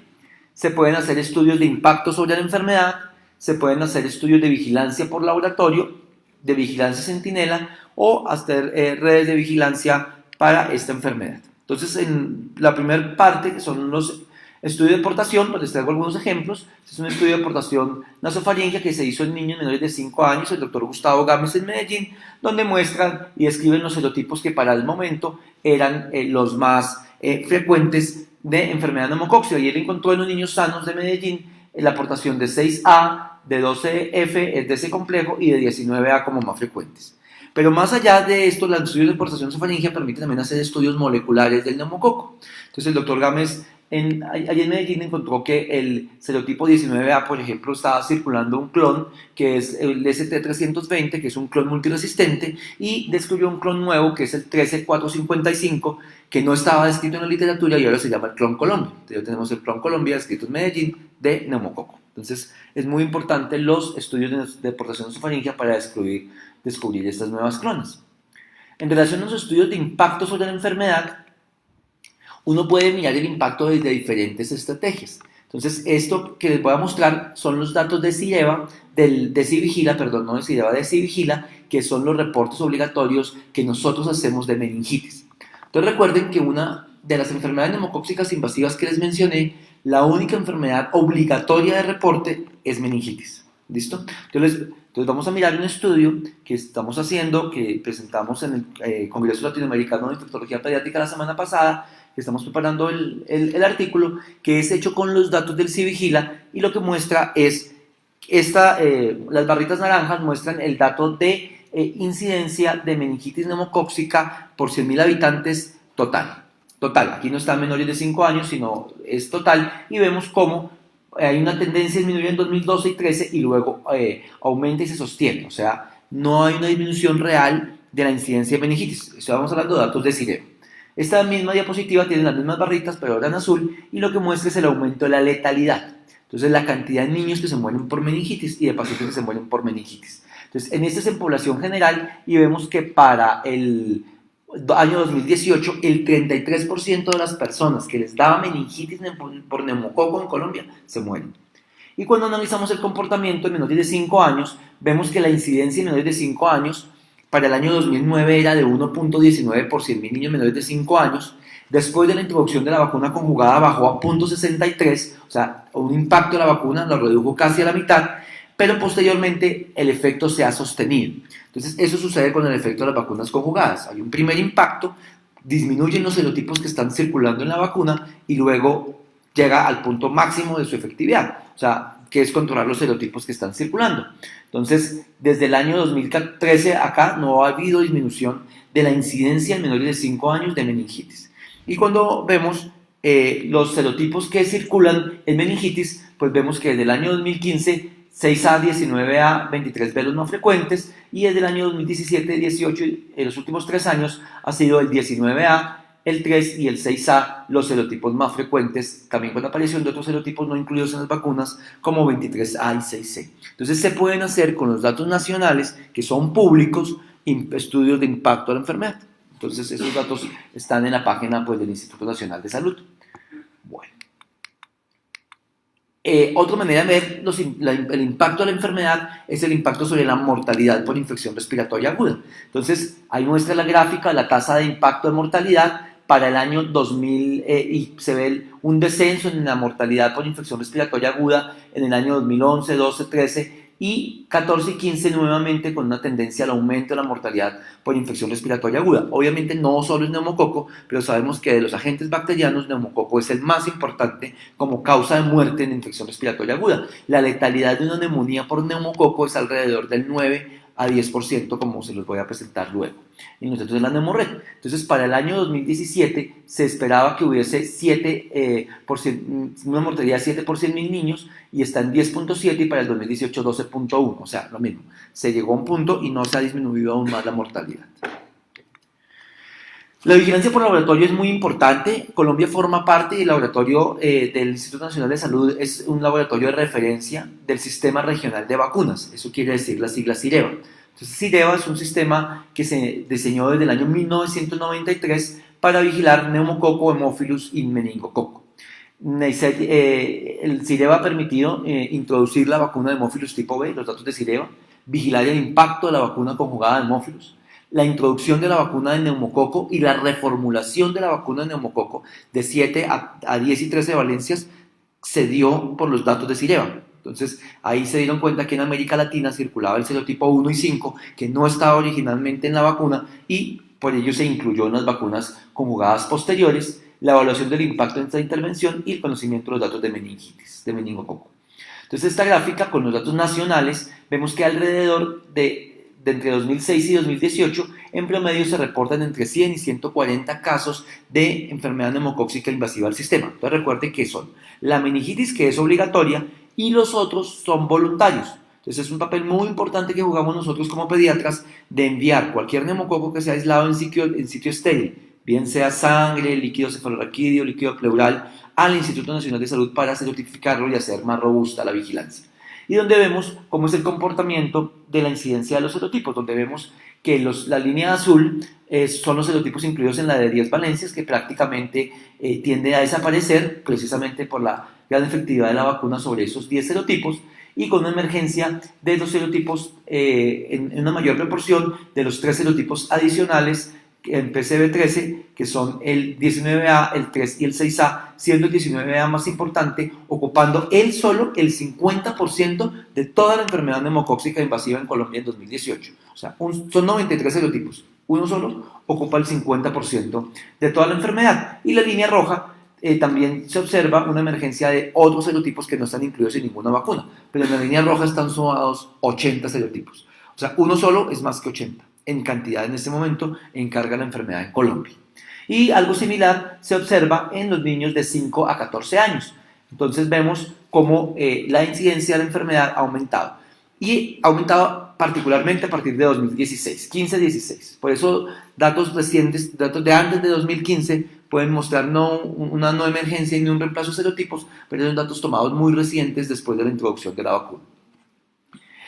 E: se pueden hacer estudios de impacto sobre la enfermedad, se pueden hacer estudios de vigilancia por laboratorio, de vigilancia centinela, o hacer redes de vigilancia para esta enfermedad. Entonces, en la primera parte, que son los estudios de portación, pues les traigo algunos ejemplos. Este es un estudio de portación nasofaringia que se hizo en niños menores de 5 años, el doctor Gustavo Gámez en Medellín, donde muestran y describen los serotipos que para el momento eran los más frecuentes de enfermedad neumocóxica, y él encontró en los niños sanos de Medellín la aportación de 6A, de 12F, de ese complejo, y de 19A como más frecuentes. Pero más allá de esto, los estudios de portación nasofaringia permiten también hacer estudios moleculares del neumococo. Entonces, el doctor Gámez allí en Medellín encontró que el serotipo 19A, por ejemplo, estaba circulando un clon que es el ST320, que es un clon multiresistente, y descubrió un clon nuevo que es el 13455, que no estaba descrito en la literatura y ahora se llama el clon Colombia. Entonces, ya tenemos el clon Colombia descrito en Medellín de neumococo. Entonces, es muy importante los estudios de portación nasofaringia para descubrir estas nuevas clonas. En relación a los estudios de impacto sobre la enfermedad, uno puede mirar el impacto desde diferentes estrategias. Entonces, esto que les voy a mostrar son los datos de CIREVA, de Civigila, que son los reportes obligatorios que nosotros hacemos de meningitis. Entonces, recuerden que una de las enfermedades neumocóxicas invasivas que les mencioné, la única enfermedad obligatoria de reporte es meningitis. ¿Listo? Entonces vamos a mirar un estudio que estamos haciendo, que presentamos en el Congreso Latinoamericano de Infectología Pediátrica la semana pasada, que estamos preparando el artículo, que es hecho con los datos del Civigila, y lo que muestra es, las barritas naranjas muestran el dato de incidencia de meningitis neumocóxica por 100.000 habitantes total, aquí no están menores de 5 años, sino es total, y vemos cómo hay una tendencia a disminuir en 2012 y 2013 y luego aumenta y se sostiene, o sea, no hay una disminución real de la incidencia de meningitis. Estamos hablando de datos de CIREVA. Esta misma diapositiva tiene las mismas barritas, pero ahora en azul, y lo que muestra es el aumento de la letalidad. Entonces, la cantidad de niños que se mueren por meningitis y de pacientes que se mueren por meningitis. Entonces, en esta es en población general, y vemos que para el año 2018, el 33% de las personas que les daba meningitis por neumococo en Colombia se mueren. Y cuando analizamos el comportamiento en menores de 5 años, vemos que la incidencia en menores de 5 años para el año 2009 era de 1.19 por 100.000 niños menores de 5 años. Después de la introducción de la vacuna conjugada bajó a 0.63, o sea, un impacto de la vacuna lo redujo casi a la mitad, pero posteriormente el efecto se ha sostenido. Entonces, eso sucede con el efecto de las vacunas conjugadas. Hay un primer impacto disminuyen los serotipos que están circulando en la vacuna y luego llega al punto máximo de su efectividad, o sea, que es controlar los serotipos que están circulando. Entonces, desde el año 2013 acá no ha habido disminución de la incidencia en menores de 5 años de meningitis. Y cuando vemos los serotipos que circulan en meningitis, pues vemos que desde el año 2015, 6A, 19A, 23B los no frecuentes, y desde el año 2017, 18, en los últimos 3 años, ha sido el 19A, el 3 y el 6A los serotipos más frecuentes, también con la aparición de otros serotipos no incluidos en las vacunas, como 23A y 6C. Entonces se pueden hacer con los datos nacionales, que son públicos, estudios de impacto a la enfermedad. Entonces esos datos están en la página pues, del Instituto Nacional de Salud. Bueno. Otra manera de ver el impacto de la enfermedad es el impacto sobre la mortalidad por infección respiratoria aguda. Entonces, ahí muestra la gráfica la tasa de impacto de mortalidad para el año 2000 y se ve un descenso en la mortalidad por infección respiratoria aguda en el año 2011, 12, 13 y 14 y 15 nuevamente con una tendencia al aumento de la mortalidad por infección respiratoria aguda. Obviamente no solo es neumococo, pero sabemos que de los agentes bacterianos, neumococo es el más importante como causa de muerte en infección respiratoria aguda. La letalidad de una neumonía por neumococo es alrededor del 9 a 10%, como se los voy a presentar luego. Y nosotros en la Neumorred. Entonces, para el año 2017 se esperaba que hubiese 7%, una mortalidad de 7 por 100.000 niños y está en 10.7 y para el 2018 12.1, o sea, lo mismo. Se llegó a un punto y no se ha disminuido aún más la mortalidad. La vigilancia por laboratorio es muy importante. Colombia forma parte del laboratorio del Instituto Nacional de Salud, es un laboratorio de referencia del Sistema Regional de Vacunas, eso quiere decir la sigla CIREVA. Entonces CIREVA es un sistema que se diseñó desde el año 1993 para vigilar neumococo, hemófilus y meningococo. El CIREVA ha permitido introducir la vacuna de hemófilus tipo B, los datos de CIREVA, vigilar el impacto de la vacuna conjugada de hemófilus, la introducción de la vacuna de neumococo y la reformulación de la vacuna de neumococo de 7 a 10 y 13 valencias se dio por los datos de CIREVA. Entonces ahí se dieron cuenta que en América Latina circulaba el serotipo 1 y 5 que no estaba originalmente en la vacuna y por ello se incluyó en las vacunas conjugadas posteriores, la evaluación del impacto de esta intervención y el conocimiento de los datos de meningitis, de meningococo. Entonces esta gráfica con los datos nacionales vemos que alrededor de entre 2006 y 2018, en promedio se reportan entre 100 y 140 casos de enfermedad neumocóxica invasiva al sistema. Entonces recuerden que son la meningitis, que es obligatoria, y los otros son voluntarios. Entonces es un papel muy importante que jugamos nosotros como pediatras de enviar cualquier neumococo que sea aislado en sitio estéril, bien sea sangre, líquido cefalorraquídeo, líquido pleural, al Instituto Nacional de Salud para certificarlo y hacer más robusta la vigilancia. Y donde vemos cómo es el comportamiento de la incidencia de los serotipos, donde vemos que la línea azul son los serotipos incluidos en la de 10 valencias, que prácticamente tiende a desaparecer precisamente por la gran efectividad de la vacuna sobre esos 10 serotipos, y con una emergencia de los serotipos en una mayor proporción de los 3 serotipos adicionales en PCB13, que son el 19A, el 3 y el 6A, siendo el 19A más importante, ocupando él solo el 50% de toda la enfermedad neumocóxica invasiva en Colombia en 2018. O sea, son 93 serotipos, uno solo ocupa el 50% de toda la enfermedad. Y la línea roja también se observa una emergencia de otros serotipos que no están incluidos en ninguna vacuna, pero en la línea roja están sumados 80 serotipos. O sea, uno solo es más que 80. En cantidad en este momento encarga la enfermedad en Colombia. Y algo similar se observa en los niños de 5 a 14 años. Entonces vemos cómo la incidencia de la enfermedad ha aumentado. Y ha aumentado particularmente a partir de 2016, 15-16. Por eso datos recientes, datos de antes de 2015, pueden mostrar una no emergencia ni un reemplazo de serotipos, pero son datos tomados muy recientes después de la introducción de la vacuna.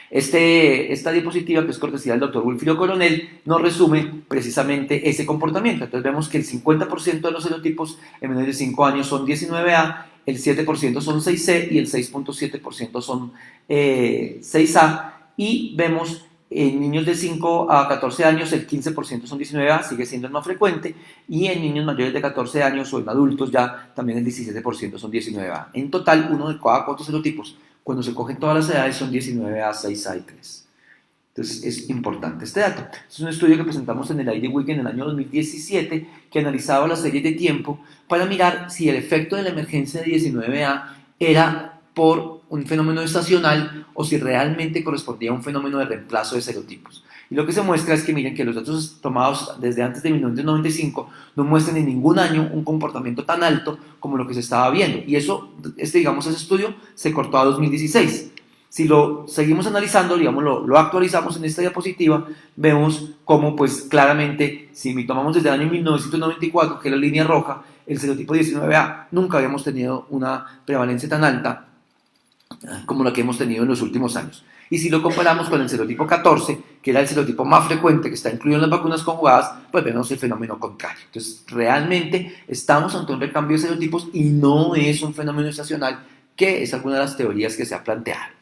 E: Esta diapositiva, que es cortesía del doctor Wilfrido Coronel, nos resume precisamente ese comportamiento. Entonces vemos que el 50% de los serotipos en menores de 5 años son 19A, el 7% son 6C y el 6.7% son 6A, y vemos en niños de 5 a 14 años el 15% son 19A, sigue siendo el más frecuente, y en niños mayores de 14 años o en adultos ya también el 17% son 19A. En total, uno de cada 4 serotipos, cuando se cogen todas las edades, son 19A, 6A y 3. Entonces es importante este dato. Es un estudio que presentamos en el IDWeek en el año 2017 que analizaba las series de tiempo para mirar si el efecto de la emergencia de 19A era por un fenómeno estacional o si realmente correspondía a un fenómeno de reemplazo de serotipos. Y lo que se muestra es que miren que los datos tomados desde antes de 1995 no muestran en ningún año un comportamiento tan alto como lo que se estaba viendo. Y eso, ese estudio se cortó a 2016. Si lo seguimos analizando, digamos, lo actualizamos en esta diapositiva, vemos cómo, pues, claramente, si tomamos desde el año 1994, que es la línea roja, el serotipo 19A, nunca habíamos tenido una prevalencia tan alta como la que hemos tenido en los últimos años. Y si lo comparamos con el serotipo 14, que era el serotipo más frecuente que está incluido en las vacunas conjugadas, pues vemos el fenómeno contrario. Entonces, realmente estamos ante un recambio de serotipos y no es un fenómeno estacional, que es alguna de las teorías que se ha planteado.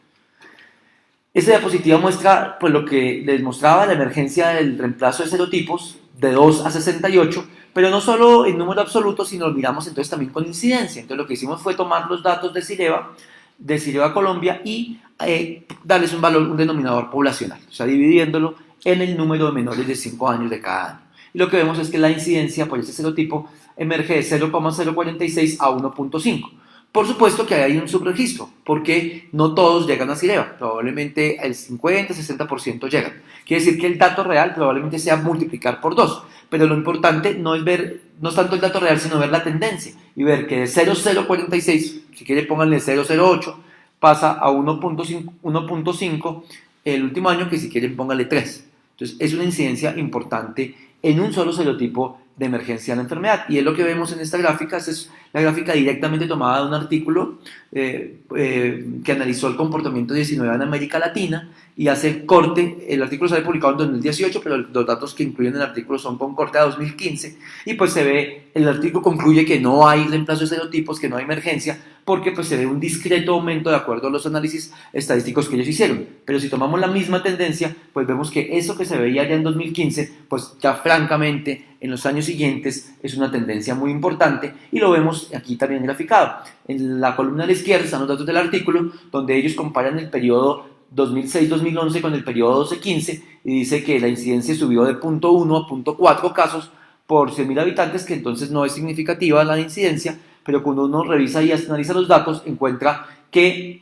E: Esta diapositiva muestra pues, lo que les mostraba la emergencia del reemplazo de serotipos de 2 a 68, pero no solo en número absoluto, sino lo miramos entonces también con incidencia. Entonces lo que hicimos fue tomar los datos de Sireva Colombia y darles un denominador poblacional, o sea, dividiéndolo en el número de menores de 5 años de cada año. Y lo que vemos es que la incidencia por este serotipo emerge de 0,046 a 1,5. Por supuesto que hay un subregistro, porque no todos llegan a Sireva, probablemente el 50-60% llegan. Quiere decir que el dato real probablemente sea multiplicar por 2, pero lo importante no es tanto el dato real, sino ver la tendencia y ver que de 0,046, si quiere pónganle 0,08, pasa a 1,5 el último año, que si quieren pónganle 3. Entonces es una incidencia importante en un solo serotipo de emergencia de la enfermedad. Y es lo que vemos en esta gráfica. Esta es la gráfica directamente tomada de un artículo que analizó el comportamiento 19 en América Latina y hace el corte. El artículo se había publicado en 2018, pero los datos que incluyen el artículo son con corte a 2015, y pues se ve, el artículo concluye que no hay reemplazo de serotipos, que no hay emergencia, porque pues se ve un discreto aumento de acuerdo a los análisis estadísticos que ellos hicieron. Pero si tomamos la misma tendencia, pues vemos que eso que se veía ya en 2015, pues ya francamente en los años siguientes es una tendencia muy importante, y lo vemos aquí también graficado. En la columna de la izquierda están los datos del artículo, donde ellos comparan el periodo 2006-2011 con el periodo 12-15, y dice que la incidencia subió de 0,1 a 0,4 casos por 100.000 habitantes, que entonces no es significativa la incidencia, pero cuando uno revisa y analiza los datos, encuentra que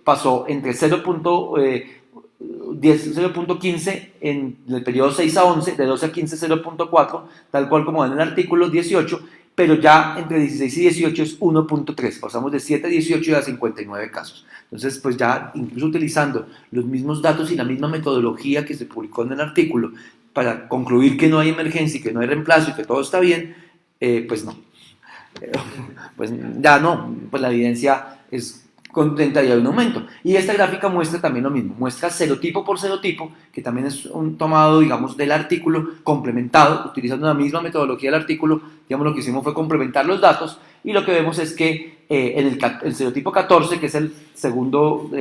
E: pasó entre 0,15 en el periodo 6 a 11, de 12 a 15 0,4, tal cual como va en el artículo 18, pero ya entre 16 y 18 es 1,3, pasamos de 7 a 18 y a 59 casos. Entonces, pues ya incluso utilizando los mismos datos y la misma metodología que se publicó en el artículo para concluir que no hay emergencia y que no hay reemplazo y que todo está bien, pues no. Pues ya no, pues la evidencia es contenta y hay un aumento. Y esta gráfica muestra también lo mismo, muestra serotipo por serotipo, que también es un tomado, digamos, del artículo complementado, utilizando la misma metodología del artículo. Digamos, lo que hicimos fue complementar los datos, y lo que vemos es que en el serotipo 14, que es el segundo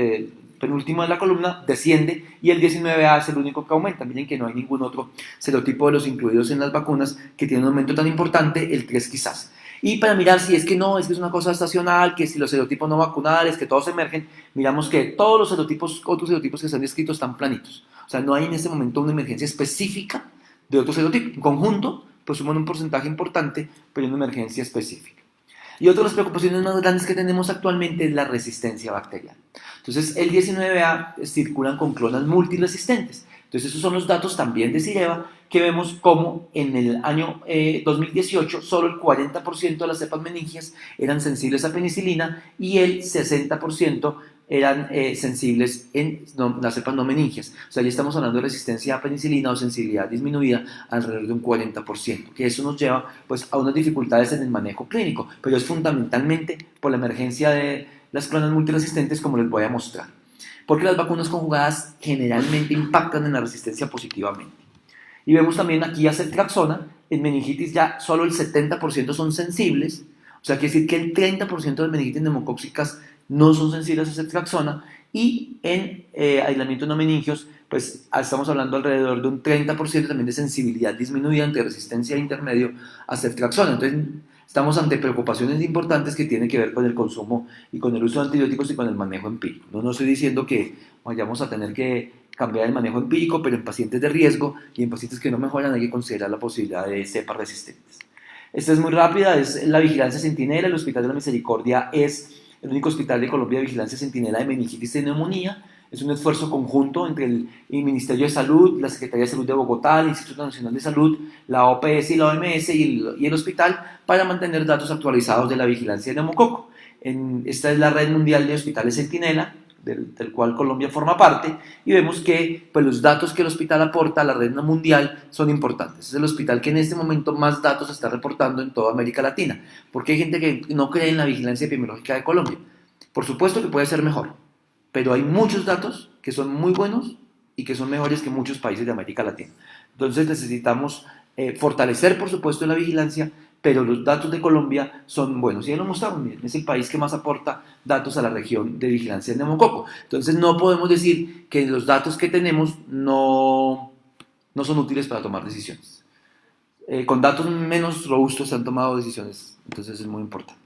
E: penúltimo de la columna, desciende, y el 19A es el único que aumenta. Miren que no hay ningún otro serotipo de los incluidos en las vacunas que tiene un aumento tan importante, el 3 quizás. Y para mirar si es que no, es que es una cosa estacional, que si los serotipos no vacunales, que todos emergen, miramos que todos los serotipos, otros serotipos que se han descrito, están planitos. O sea, no hay en este momento una emergencia específica de otro serotipo. En conjunto, pues suman un porcentaje importante, pero una emergencia específica. Y otra de las preocupaciones más grandes que tenemos actualmente es la resistencia bacteriana. Entonces, el 19A circulan con clonas multiresistentes. Entonces, esos son los datos también de Sireva, que vemos como en el año 2018 solo el 40% de las cepas meningias eran sensibles a penicilina y el 60% eran sensibles en las cepas no meningias. O sea, ya estamos hablando de resistencia a penicilina o sensibilidad disminuida alrededor de un 40%, que eso nos lleva pues, a unas dificultades en el manejo clínico, pero es fundamentalmente por la emergencia de las clonas multiresistentes, como les voy a mostrar. Porque las vacunas conjugadas generalmente impactan en la resistencia positivamente. Y vemos también aquí a ceftriaxona, en meningitis ya solo el 70% son sensibles, o sea, quiere decir que el 30% de meningitis neumocóxicas no son sensibles a ceftriaxona, y en aislamiento no meningios, pues estamos hablando alrededor de un 30% también de sensibilidad disminuida ante resistencia intermedio a ceftriaxona. Entonces, estamos ante preocupaciones importantes que tienen que ver con el consumo y con el uso de antibióticos y con el manejo empírico. No estoy diciendo que vayamos a tener que cambiar el manejo empírico, pero en pacientes de riesgo y en pacientes que no mejoran hay que considerar la posibilidad de cepas resistentes. Esta es muy rápida, es la vigilancia centinela. El Hospital de la Misericordia es el único hospital de Colombia de vigilancia centinela de meningitis y neumonía. Es un esfuerzo conjunto entre el Ministerio de Salud, la Secretaría de Salud de Bogotá, el Instituto Nacional de Salud, la OPS y la OMS y el hospital para mantener datos actualizados de la vigilancia de neumococo. Esta es la red mundial de hospitales centinela, del cual Colombia forma parte, y vemos que pues, los datos que el hospital aporta a la red mundial son importantes. Es el hospital que en este momento más datos está reportando en toda América Latina, porque hay gente que no cree en la vigilancia epidemiológica de Colombia. Por supuesto que puede ser mejor, pero hay muchos datos que son muy buenos y que son mejores que muchos países de América Latina. Entonces necesitamos fortalecer, por supuesto, la vigilancia, pero los datos de Colombia son buenos. Y ya lo mostramos, miren, es el país que más aporta datos a la región de vigilancia del neumococo. Entonces no podemos decir que los datos que tenemos no son útiles para tomar decisiones. Con datos menos robustos se han tomado decisiones, entonces es muy importante.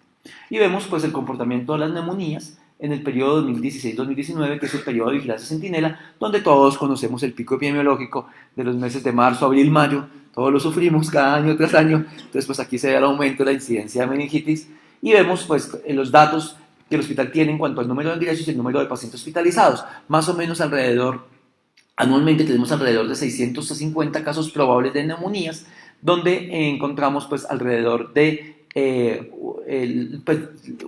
E: Y vemos pues el comportamiento de las neumonías en el periodo 2016-2019, que es el periodo de vigilancia centinela, donde todos conocemos el pico epidemiológico de los meses de marzo, abril, mayo. Todos lo sufrimos cada año tras año. Entonces pues aquí se ve el aumento de la incidencia de meningitis y vemos pues los datos que el hospital tiene en cuanto al número de ingresos y el número de pacientes hospitalizados. Más o menos anualmente tenemos alrededor de 650 casos probables de neumonías, donde encontramos pues alrededor de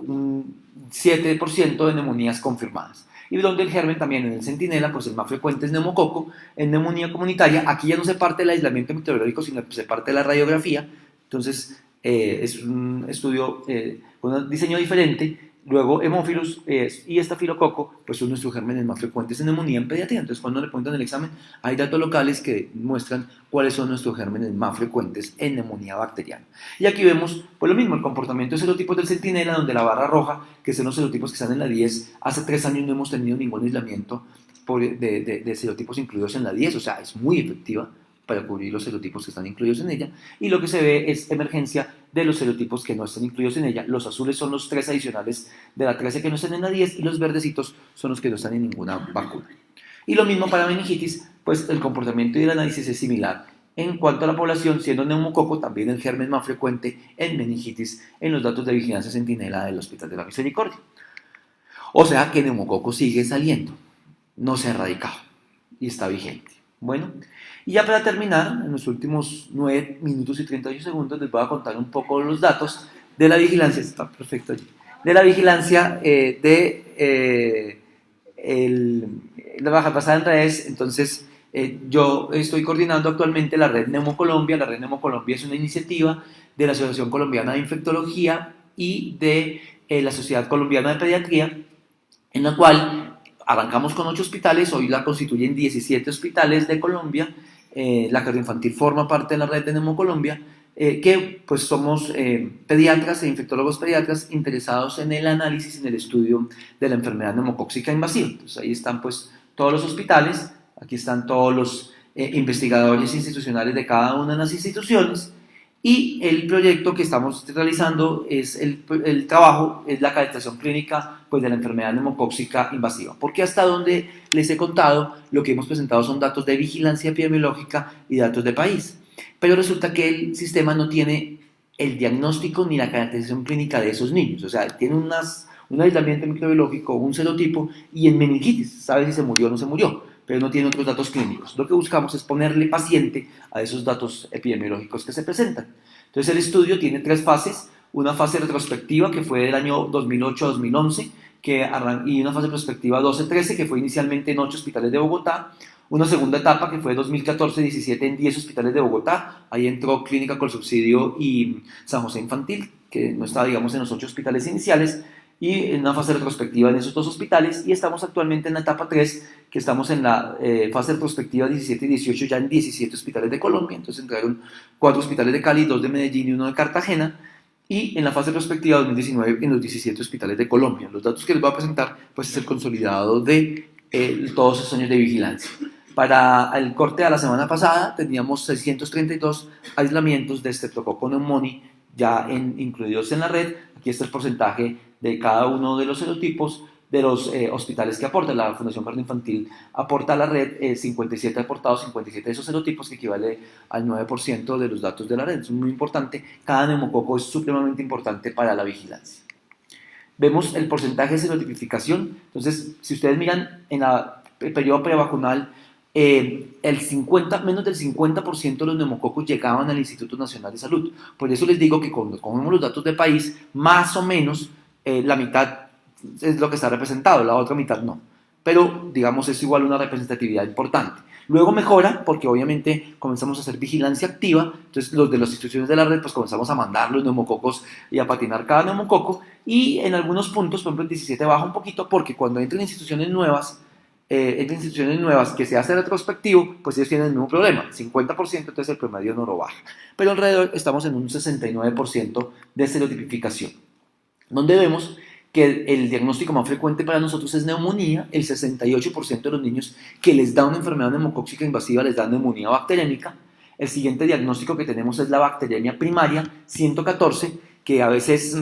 E: un 7% de neumonías confirmadas. Y donde el germen también en el centinela, pues el más frecuente es neumococo. En neumonía comunitaria, aquí ya no se parte del aislamiento meteorológico, sino que se parte de la radiografía. Entonces, es un estudio con un diseño diferente. Luego, hemófilos y estafilococo, pues son nuestros gérmenes más frecuentes en neumonía en pediatría. Entonces, cuando le preguntan el examen, hay datos locales que muestran cuáles son nuestros gérmenes más frecuentes en neumonía bacteriana. Y aquí vemos, pues lo mismo, el comportamiento de serotipos del centinela, donde la barra roja, que son los serotipos que están en la 10, hace 3 años no hemos tenido ningún aislamiento de serotipos incluidos en la 10, o sea, es muy efectiva para cubrir los serotipos que están incluidos en ella, y lo que se ve es emergencia de los serotipos que no están incluidos en ella. Los azules son los 3 adicionales de la 13 que no están en la 10, y los verdecitos son los que no están en ninguna vacuna. Y lo mismo para meningitis, pues el comportamiento y el análisis es similar. En cuanto a la población, siendo neumococo también el germen más frecuente en meningitis en los datos de vigilancia centinela del Hospital de la Misericordia. O sea que neumococo sigue saliendo, no se ha erradicado y está vigente. Bueno, y ya para terminar, en los últimos 9 minutos y 38 segundos les voy a contar un poco los datos de la vigilancia, está perfecto allí, de la vigilancia la baja pasada en redes. Entonces, yo estoy coordinando actualmente la Red Neumocolombia. La Red Neumocolombia es una iniciativa de la Asociación Colombiana de Infectología y de la Sociedad Colombiana de Pediatría, en la cual arrancamos con 8 hospitales, hoy la constituyen 17 hospitales de Colombia. La cardioinfantil forma parte de la red de Neumocolombia, que pues somos pediatras e infectólogos pediatras interesados en el análisis y en el estudio de la enfermedad neumocóxica invasiva. Entonces ahí están pues todos los hospitales, aquí están todos los investigadores institucionales de cada una de las instituciones, y el proyecto que estamos realizando es el trabajo, es la caracterización clínica pues, de la enfermedad neumocóxica invasiva. Porque hasta donde les he contado, lo que hemos presentado son datos de vigilancia epidemiológica y datos de país. Pero resulta que el sistema no tiene el diagnóstico ni la caracterización clínica de esos niños. O sea, tiene un aislamiento microbiológico, un serotipo, y en meningitis sabe si se murió o no se murió, pero no tiene otros datos clínicos. Lo que buscamos es ponerle paciente a esos datos epidemiológicos que se presentan. Entonces el estudio tiene 3 fases, una fase retrospectiva que fue del año 2008 a 2011, y una fase retrospectiva 12-13 que fue inicialmente en 8 hospitales de Bogotá, una segunda etapa que fue 2014-17 en 10 hospitales de Bogotá, ahí entró Clínica Colsubsidio y San José Infantil, que no estaba digamos en los 8 hospitales iniciales, y en una fase retrospectiva en esos 2 hospitales, y estamos actualmente en la etapa 3, que estamos en la fase retrospectiva 17 y 18 ya en 17 hospitales de Colombia. Entonces entraron 4 hospitales de Cali, 2 de Medellín y 1 de Cartagena, y en la fase retrospectiva 2019 en los 17 hospitales de Colombia. Los datos que les voy a presentar pues es el consolidado de todos esos años de vigilancia. Para el corte de la semana pasada teníamos 632 aislamientos de Streptococcus pneumoniae ya incluidos en la red. Aquí está el porcentaje de cada uno de los serotipos, de los hospitales que aporta. La Fundación Cardio Infantil aporta a la red 57 aportados, 57 de esos serotipos, que equivale al 9% de los datos de la red. Es muy importante. Cada neumococo es supremamente importante para la vigilancia. Vemos el porcentaje de serotipificación. Entonces, si ustedes miran en el periodo prevacunal, menos del 50% de los neumococos llegaban al Instituto Nacional de Salud. Por eso les digo que cuando cogemos los datos de país, más o menos la mitad es lo que está representado, la otra mitad no. Pero, digamos, es igual una representatividad importante. Luego mejora porque obviamente comenzamos a hacer vigilancia activa, entonces los de las instituciones de la red pues comenzamos a mandar los neumococos y a patinar cada neumococo, y en algunos puntos, por ejemplo el 17 baja un poquito porque cuando entran instituciones nuevas que se hace retrospectivo, pues ellos tienen el mismo problema, 50%, entonces el promedio no lo baja. Pero alrededor estamos en un 69% de serotipificación, donde vemos que el diagnóstico más frecuente para nosotros es neumonía. El 68% de los niños que les da una enfermedad neumocóxica invasiva les da neumonía bacteriémica. El siguiente diagnóstico que tenemos es la bacteriemia primaria, 114, que a veces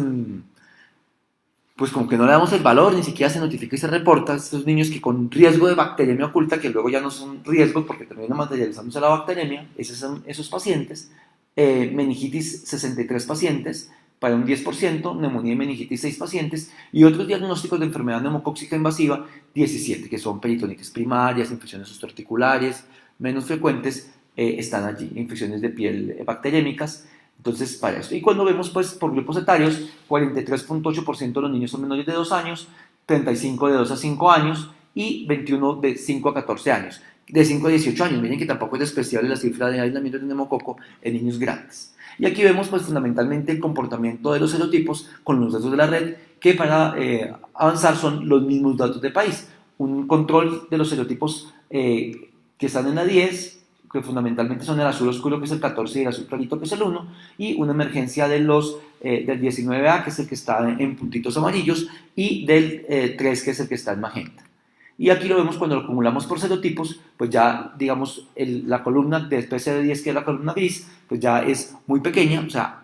E: pues como que no le damos el valor, ni siquiera se notifica y se reporta. Estos niños que con riesgo de bacteriemia oculta, que luego ya no son riesgos porque terminan materializándose la bacteriemia, esos pacientes. Meningitis, 63 pacientes, para un 10%, neumonía y meningitis 6 pacientes, y otros diagnósticos de enfermedad neumocóxica invasiva 17, que son peritonitis primarias, infecciones osteoarticulares, menos frecuentes están allí, infecciones de piel bacteriémicas. Entonces, para esto. Y cuando vemos pues por grupos etarios, 43.8% de los niños son menores de 2 años, 35 de 2 a 5 años y 21 de 5 a 14 años. De 5 a 18 años, miren que tampoco es despreciable la cifra de aislamiento de neumococo en niños grandes. Y aquí vemos pues fundamentalmente el comportamiento de los serotipos con los datos de la red, que para avanzar son los mismos datos de país. Un control de los serotipos que están en la 10, que fundamentalmente son el azul oscuro, que es el 14, y el azul clarito, que es el 1, y una emergencia del 19A, que es el que está en puntitos amarillos, y del 3, que es el que está en magenta. Y aquí lo vemos cuando lo acumulamos por serotipos, pues ya, digamos, la columna de PCD10, que es la columna gris, pues ya es muy pequeña, o sea,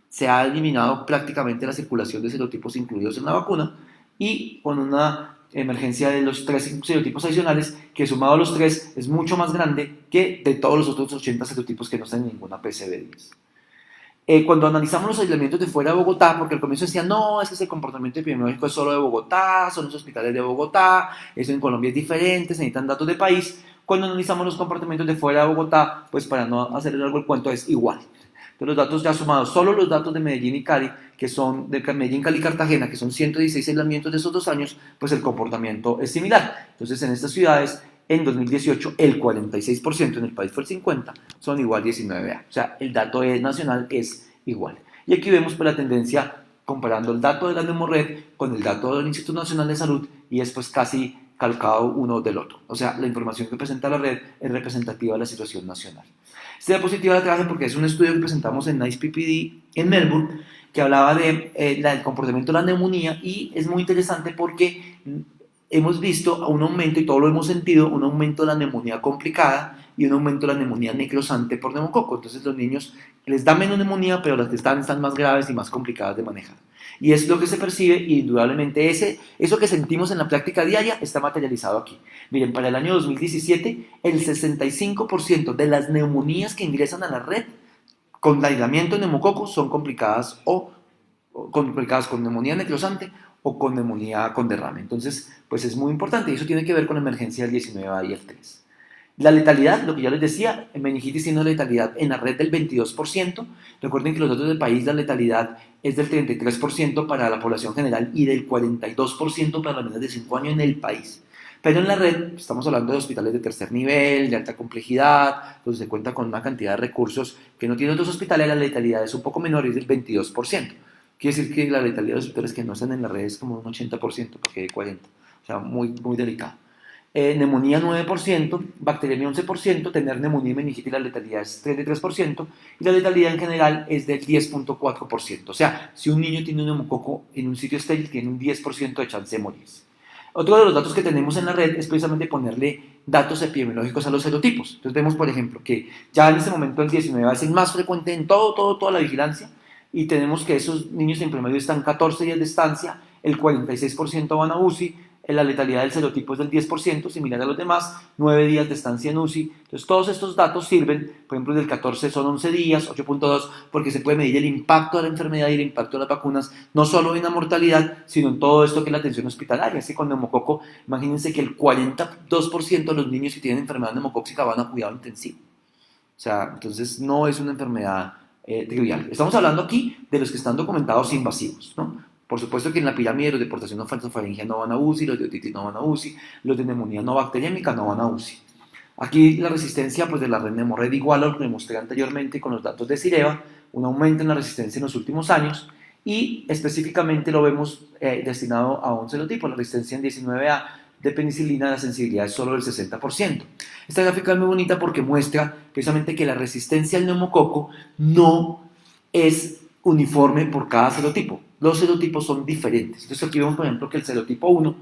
E: se ha eliminado prácticamente la circulación de serotipos incluidos en la vacuna, y con una emergencia de los 3 serotipos adicionales, que sumado a los 3 es mucho más grande que de todos los otros 80 serotipos que no están en ninguna PCB10. Cuando analizamos los aislamientos de fuera de Bogotá, porque al comienzo decían, no, ese es el comportamiento epidemiológico es solo de Bogotá, son los hospitales de Bogotá, eso en Colombia es diferente, se necesitan datos de país. Cuando analizamos los comportamientos de fuera de Bogotá, pues para no hacer largo el cuento es igual. Entonces los datos ya sumados, solo los datos de Medellín y Cali, que son de Medellín, Cali y Cartagena, que son 116 aislamientos de esos 2 años, pues el comportamiento es similar. Entonces en estas ciudades, en 2018, el 46%, en el país fue el 50%, son igual 19A. O sea, el dato nacional es igual. Y aquí vemos pues la tendencia comparando el dato de la Neumored con el dato del Instituto Nacional de Salud, y es pues casi calcado uno del otro. O sea, la información que presenta la red es representativa de la situación nacional. Esta diapositiva la traje porque es un estudio que presentamos en NICE-PPD en Melbourne, que hablaba del comportamiento de la neumonía, y es muy interesante porque hemos visto un aumento, y todo lo hemos sentido, un aumento de la neumonía complicada y un aumento de la neumonía necrosante por neumococo. Entonces los niños les da menos neumonía, pero las que están más graves y más complicadas de manejar. Y es lo que se percibe, y indudablemente eso que sentimos en la práctica diaria está materializado aquí. Miren, para el año 2017, el 65% de las neumonías que ingresan a la red con aislamiento de neumococo son complicadas con neumonía necrosante o con neumonía con derrame. Entonces, pues es muy importante, y eso tiene que ver con la emergencia del 19A y el 3. La letalidad, lo que ya les decía, en meningitis tiene una letalidad en la red del 22%. Recuerden que los datos del país, la letalidad es del 33% para la población general y del 42% para las menores de 5 años en el país. Pero en la red estamos hablando de hospitales de tercer nivel, de alta complejidad, donde se cuenta con una cantidad de recursos que no tienen otros hospitales. La letalidad es un poco menor, es del 22%. Quiere decir que la letalidad de los hospitales que no están en la red es como un 80%, porque hay 40%. O sea, muy, muy delicado. Neumonía 9%, bacteriemia 11%, tener neumonía y meningitis la letalidad es 33%, y la letalidad en general es del 10.4%. O sea, si un niño tiene un neumococo en un sitio estéril, tiene un 10% de chance de morirse. Otro de los datos que tenemos en la red es precisamente ponerle datos epidemiológicos a los serotipos. Entonces vemos, por ejemplo, que ya en este momento el 19 es el más frecuente en toda la vigilancia, y tenemos que esos niños en promedio están 14 días de estancia, el 46% van a UCI, la letalidad del serotipo es del 10%, similar a los demás, 9 días de estancia en UCI. Entonces, todos estos datos sirven, por ejemplo, del 14 son 11 días, 8.2, porque se puede medir el impacto de la enfermedad y el impacto de las vacunas, no solo en la mortalidad, sino en todo esto que es la atención hospitalaria. Así con neumococo, imagínense que el 42% de los niños que tienen enfermedad neumocóxica van a cuidado intensivo. O sea, entonces no es una enfermedad trivial. Estamos hablando aquí de los que están documentados invasivos, ¿no? Por supuesto que en la pirámide de los de portación no faringia no van a UCI, los de otitis no van a UCI, los de neumonía no bacteriémica no van a UCI. Aquí la resistencia pues, de la red Nemored igual a lo que mostré anteriormente con los datos de Cireva, un aumento en la resistencia en los últimos años y específicamente lo vemos destinado a un serotipo, la resistencia en 19A de penicilina, la sensibilidad es solo del 60%. Esta gráfica es muy bonita porque muestra precisamente que la resistencia al neumococo no es uniforme por cada serotipo. Los serotipos son diferentes. Entonces aquí vemos, por ejemplo, que el serotipo 1,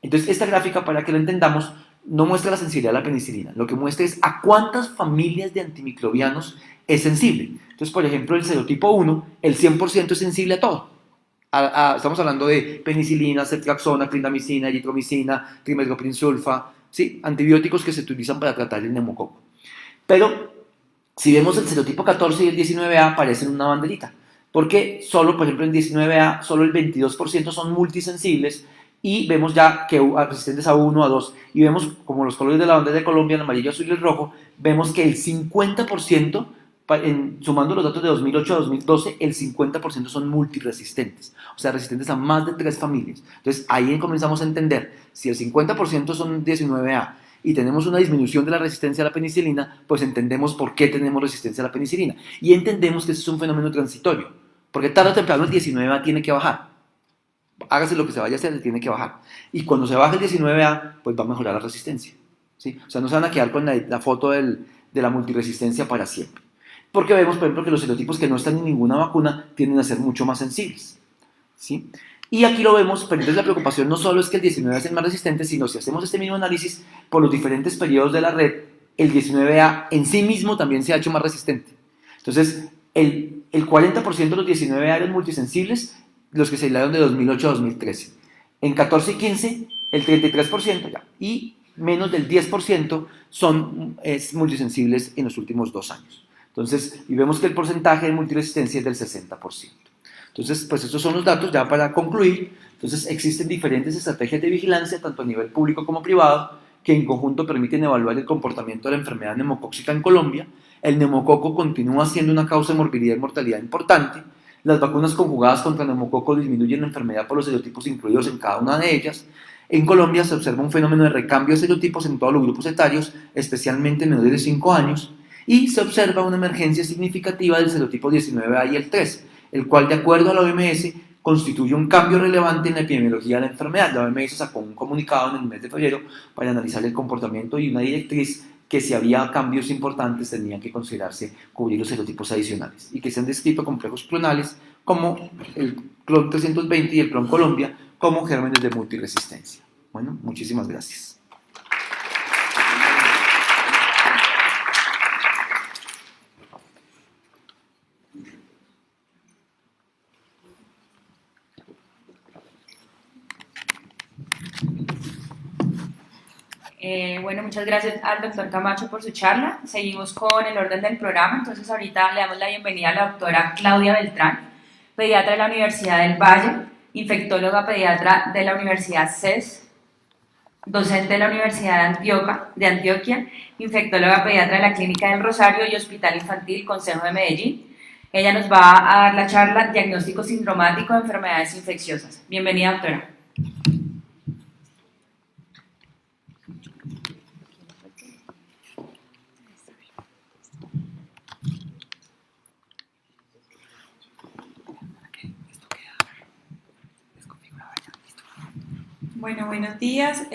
E: entonces esta gráfica, para que lo entendamos, no muestra la sensibilidad a la penicilina. Lo que muestra es a cuántas familias de antimicrobianos es sensible. Entonces, por ejemplo, el serotipo 1, el 100% es sensible a todo. Estamos hablando de penicilina, ceftriaxona, clindamicina, eritromicina, trimethoprim-sulfa, ¿sí? Antibióticos que se utilizan para tratar el neumococo. Pero si vemos el serotipo 14 y el 19A aparecen en una banderita. Porque solo, por ejemplo, en 19A, solo el 22% son multisensibles y vemos ya que resistentes a 1, a 2, y vemos como los colores de la bandera de Colombia, el amarillo, azul y el rojo, vemos que el 50%, sumando los datos de 2008 a 2012, el 50% son multiresistentes, o sea, resistentes a más de 3 familias. Entonces, ahí comenzamos a entender, si el 50% son 19A, y tenemos una disminución de la resistencia a la penicilina, pues entendemos por qué tenemos resistencia a la penicilina. Y entendemos que ese es un fenómeno transitorio, porque tarde o temprano el 19A tiene que bajar. Hágase lo que se vaya a hacer, tiene que bajar. Y cuando se baja el 19A, pues va a mejorar la resistencia, ¿sí? O sea, no se van a quedar con la foto de la multiresistencia para siempre. Porque vemos, por ejemplo, que los serotipos que no están en ninguna vacuna tienden a ser mucho más sensibles, ¿sí? Y aquí lo vemos, pero entonces la preocupación no solo es que el 19A es el más resistente, sino si hacemos este mismo análisis por los diferentes periodos de la red, el 19A en sí mismo también se ha hecho más resistente. Entonces, el 40% de los 19A eran multisensibles, los que se aislaron de 2008 a 2013. En 14 y 15, el 33% ya, y menos del 10% son multisensibles en los últimos 2 años. Entonces, y vemos que el porcentaje de multiresistencia es del 60%. Entonces, pues estos son los datos ya para concluir. Entonces, existen diferentes estrategias de vigilancia, tanto a nivel público como privado, que en conjunto permiten evaluar el comportamiento de la enfermedad neumocóxica en Colombia. El neumococo continúa siendo una causa de morbilidad y mortalidad importante. Las vacunas conjugadas contra neumococo disminuyen la enfermedad por los serotipos incluidos en cada una de ellas. En Colombia se observa un fenómeno de recambio de serotipos en todos los grupos etarios, especialmente en menores de 5 años, y se observa una emergencia significativa del serotipo 19A y el 3, el cual, de acuerdo a la OMS, constituye un cambio relevante en la epidemiología de la enfermedad. La OMS sacó un comunicado en el mes de febrero para analizar el comportamiento y una directriz que si había cambios importantes tenían que considerarse cubrir los serotipos adicionales y que se han descrito complejos clonales como el clon 320 y el clon Colombia como gérmenes de multiresistencia. Bueno, muchísimas gracias.
C: Bueno, muchas gracias al doctor Camacho por su charla. Seguimos con el orden del programa. Entonces ahorita le damos la bienvenida a la doctora Claudia Beltrán, pediatra de la Universidad del Valle, infectóloga pediatra de la Universidad CES, docente de la Universidad de Antioquia, infectóloga pediatra de la Clínica del Rosario y Hospital Infantil Consejo de Medellín. Ella nos va a dar la charla Diagnóstico Sindromático de Enfermedades Infecciosas. Bienvenida, doctora.
F: Bueno, buenos días.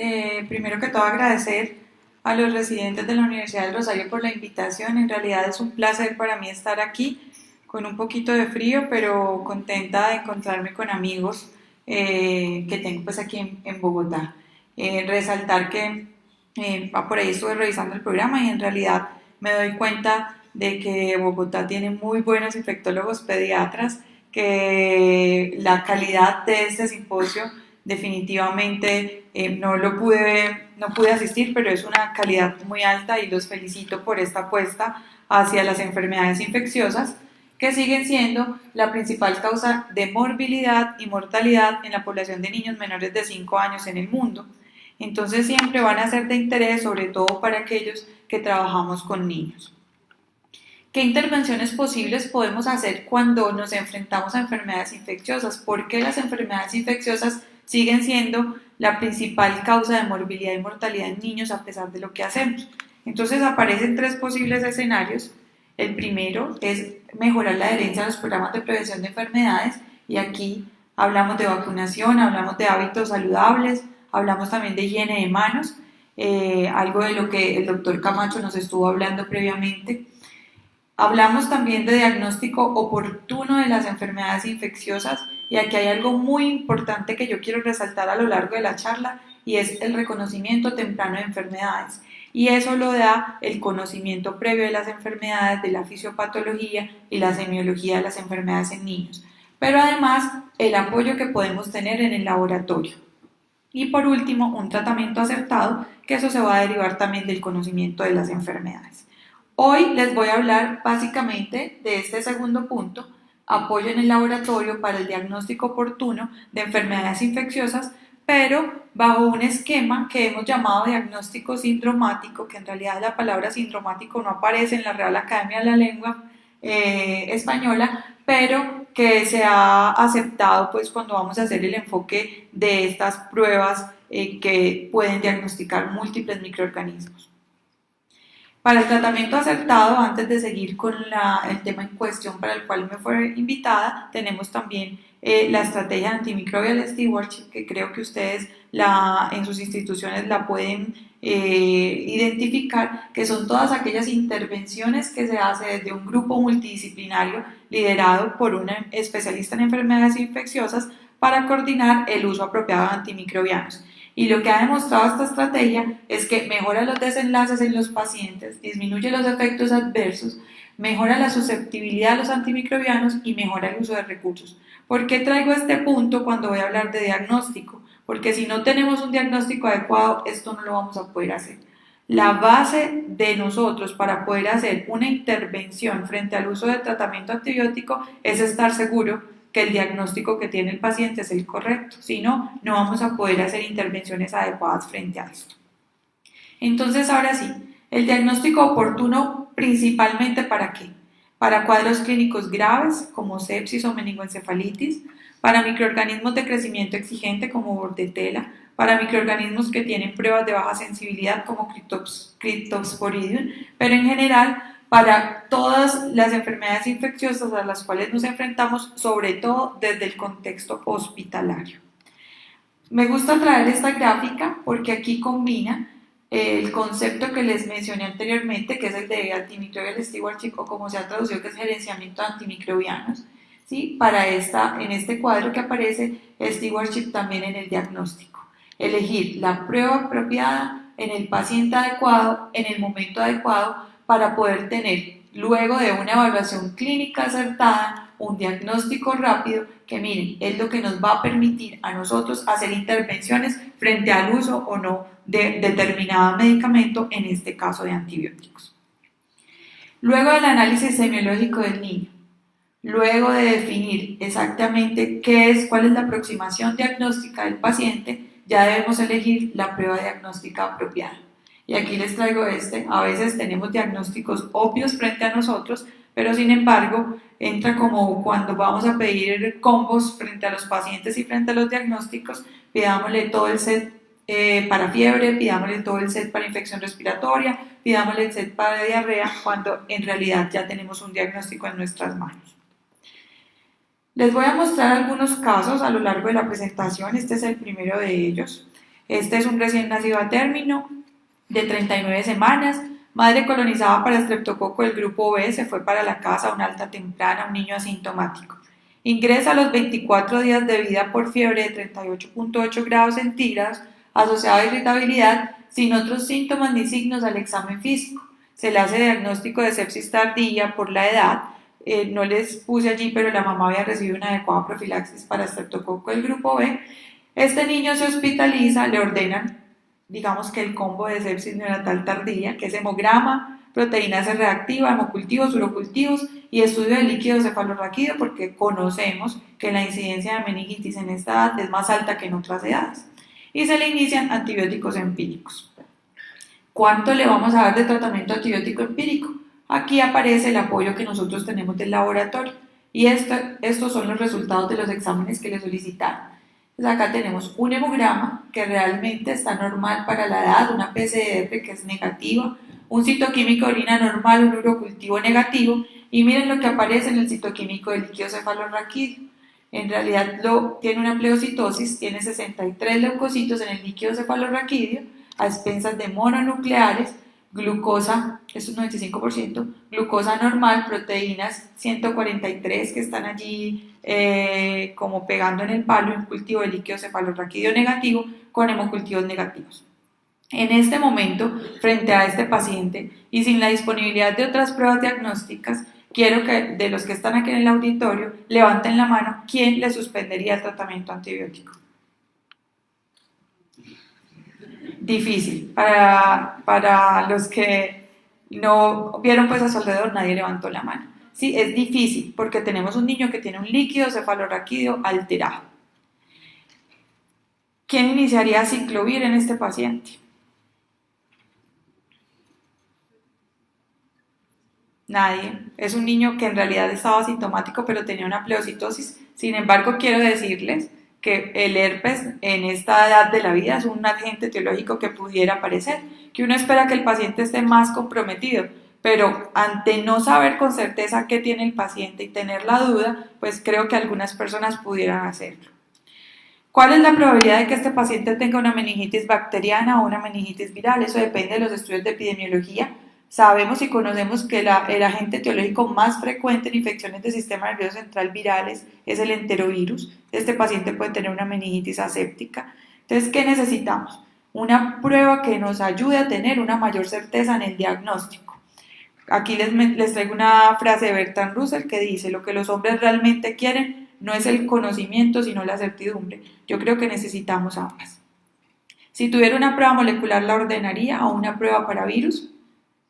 F: Primero que todo agradecer a los residentes de la Universidad del Rosario por la invitación. En realidad es un placer para mí estar aquí con un poquito de frío, pero contenta de encontrarme con amigos que tengo pues aquí en Bogotá. Resaltar que por ahí estuve revisando el programa y en realidad me doy cuenta de que Bogotá tiene muy buenos infectólogos pediatras, que la calidad de este simposio definitivamente no pude asistir, pero es una calidad muy alta y los felicito por esta apuesta hacia las enfermedades infecciosas, que siguen siendo la principal causa de morbilidad y mortalidad en la población de niños menores de 5 años en el mundo. Entonces siempre van a ser de interés, sobre todo para aquellos que trabajamos con niños. ¿Qué intervenciones posibles podemos hacer cuando nos enfrentamos a enfermedades infecciosas? ¿Por qué las enfermedades infecciosas siguen siendo la principal causa de morbilidad y mortalidad en niños a pesar de lo que hacemos? Entonces aparecen 3 posibles escenarios. El primero es mejorar la adherencia a los programas de prevención de enfermedades, y aquí hablamos de vacunación, hablamos de hábitos saludables, hablamos también de higiene de manos, algo de lo que el doctor Camacho nos estuvo hablando previamente. Hablamos también de diagnóstico oportuno de las enfermedades infecciosas, y aquí hay algo muy importante que yo quiero resaltar a lo largo de la charla, y es el reconocimiento temprano de enfermedades. Y eso lo da el conocimiento previo de las enfermedades, de la fisiopatología y la semiología de las enfermedades en niños. Pero además, el apoyo que podemos tener en el laboratorio. Y por último, un tratamiento acertado, que eso se va a derivar también del conocimiento de las enfermedades. Hoy les voy a hablar básicamente de este segundo punto, apoyo en el laboratorio para el diagnóstico oportuno de enfermedades infecciosas, pero bajo un esquema que hemos llamado diagnóstico sindromático, que en realidad la palabra sindromático no aparece en la Real Academia de la Lengua Española, pero que se ha aceptado pues cuando vamos a hacer el enfoque de estas pruebas que pueden diagnosticar múltiples microorganismos. Para el tratamiento acertado, antes de seguir con el tema en cuestión para el cual me fue invitada, tenemos también la estrategia antimicrobial stewardship, que creo que ustedes en sus instituciones la pueden identificar, que son todas aquellas intervenciones que se hace desde un grupo multidisciplinario liderado por un especialista en enfermedades infecciosas para coordinar el uso apropiado de antimicrobianos. Y lo que ha demostrado esta estrategia es que mejora los desenlaces en los pacientes, disminuye los efectos adversos, mejora la susceptibilidad a los antimicrobianos y mejora el uso de recursos. ¿Por qué traigo este punto cuando voy a hablar de diagnóstico? Porque si no tenemos un diagnóstico adecuado, esto no lo vamos a poder hacer. La base de nosotros para poder hacer una intervención frente al uso del tratamiento antibiótico es estar seguro que el diagnóstico que tiene el paciente es el correcto. Si no, no vamos a poder hacer intervenciones adecuadas frente a esto. Entonces, ahora sí, el diagnóstico oportuno principalmente ¿para qué? Para cuadros clínicos graves como sepsis o meningoencefalitis, para microorganismos de crecimiento exigente como bordetela, para microorganismos que tienen pruebas de baja sensibilidad como Cryptosporidium, pero en general para todas las enfermedades infecciosas a las cuales nos enfrentamos, sobre todo desde el contexto hospitalario. Me gusta traer esta gráfica porque aquí combina el concepto que les mencioné anteriormente, que es el de antimicrobial stewardship, o como se ha traducido, que es gerenciamiento de antimicrobianos, ¿sí? En este cuadro que aparece, stewardship también en el diagnóstico. Elegir la prueba apropiada en el paciente adecuado, en el momento adecuado, para poder tener, luego de una evaluación clínica acertada, un diagnóstico rápido que, miren, es lo que nos va a permitir a nosotros hacer intervenciones frente al uso o no de determinado medicamento, en este caso de antibióticos. Luego del análisis semiológico del niño, luego de definir exactamente cuál es la aproximación diagnóstica del paciente, ya debemos elegir la prueba diagnóstica apropiada. Y aquí les traigo a veces tenemos diagnósticos obvios frente a nosotros, pero sin embargo entra como cuando vamos a pedir combos frente a los pacientes y frente a los diagnósticos, pidámosle todo el set para fiebre, pidámosle todo el set para infección respiratoria, pidámosle el set para diarrea, cuando en realidad ya tenemos un diagnóstico en nuestras manos. Les voy a mostrar algunos casos a lo largo de la presentación. Este es el primero de ellos. Este es un recién nacido a término de 39 semanas, madre colonizada para estreptococo del grupo B, se fue para la casa, una alta temprana, un niño asintomático. Ingresa a los 24 días de vida por fiebre de 38.8 grados centígrados, asociado a irritabilidad, sin otros síntomas ni signos al examen físico. Se le hace diagnóstico de sepsis tardía por la edad, no les puse allí, pero la mamá había recibido una adecuada profilaxis para estreptococo del grupo B. Este niño se hospitaliza, le ordenan, digamos que el combo de sepsis neonatal tardía, que es hemograma, proteína C reactiva, hemocultivos, urocultivos y estudio de líquido cefalorraquídeo, porque conocemos que la incidencia de meningitis en esta edad es más alta que en otras edades. Y se le inician antibióticos empíricos. ¿Cuánto le vamos a dar de tratamiento antibiótico empírico? Aquí aparece el apoyo que nosotros tenemos del laboratorio. Y estos son los resultados de los exámenes que le solicitaron. Entonces acá tenemos un hemograma que realmente está normal para la edad, una PCR que es negativa, un citoquímico de orina normal, un urocultivo negativo, y miren lo que aparece en el citoquímico del líquido cefalorraquídeo. En realidad tiene una pleocitosis, tiene 63 leucocitos en el líquido cefalorraquídeo, a expensas de mononucleares, glucosa, es un 95%, glucosa normal, proteínas 143 que están allí como pegando en el palo, un cultivo de líquido cefalorraquídeo negativo con hemocultivos negativos. En este momento, frente a este paciente y sin la disponibilidad de otras pruebas diagnósticas, quiero que de los que están aquí en el auditorio levanten la mano quién le suspendería el tratamiento antibiótico. Difícil. Para los que no vieron pues a su alrededor, nadie levantó la mano. Sí, es difícil porque tenemos un niño que tiene un líquido cefalorraquídeo alterado. ¿Quién iniciaría ciclovir en este paciente? Nadie. Es un niño que en realidad estaba asintomático pero tenía una pleocitosis. Sin embargo, quiero decirles que el herpes en esta edad de la vida es un agente etiológico que pudiera aparecer, que uno espera que el paciente esté más comprometido, pero ante no saber con certeza qué tiene el paciente y tener la duda, pues creo que algunas personas pudieran hacerlo. ¿Cuál es la probabilidad de que este paciente tenga una meningitis bacteriana o una meningitis viral? Eso depende de los estudios de epidemiología. Sabemos y conocemos que el agente etiológico más frecuente en infecciones del sistema nervioso central virales es el enterovirus. Este paciente puede tener una meningitis aséptica. Entonces, ¿qué necesitamos? Una prueba que nos ayude a tener una mayor certeza en el diagnóstico. Aquí les traigo una frase de Bertrand Russell que dice: lo que los hombres realmente quieren no es el conocimiento, sino la certidumbre. Yo creo que necesitamos ambas. Si tuviera una prueba molecular, ¿la ordenaría o una prueba para virus?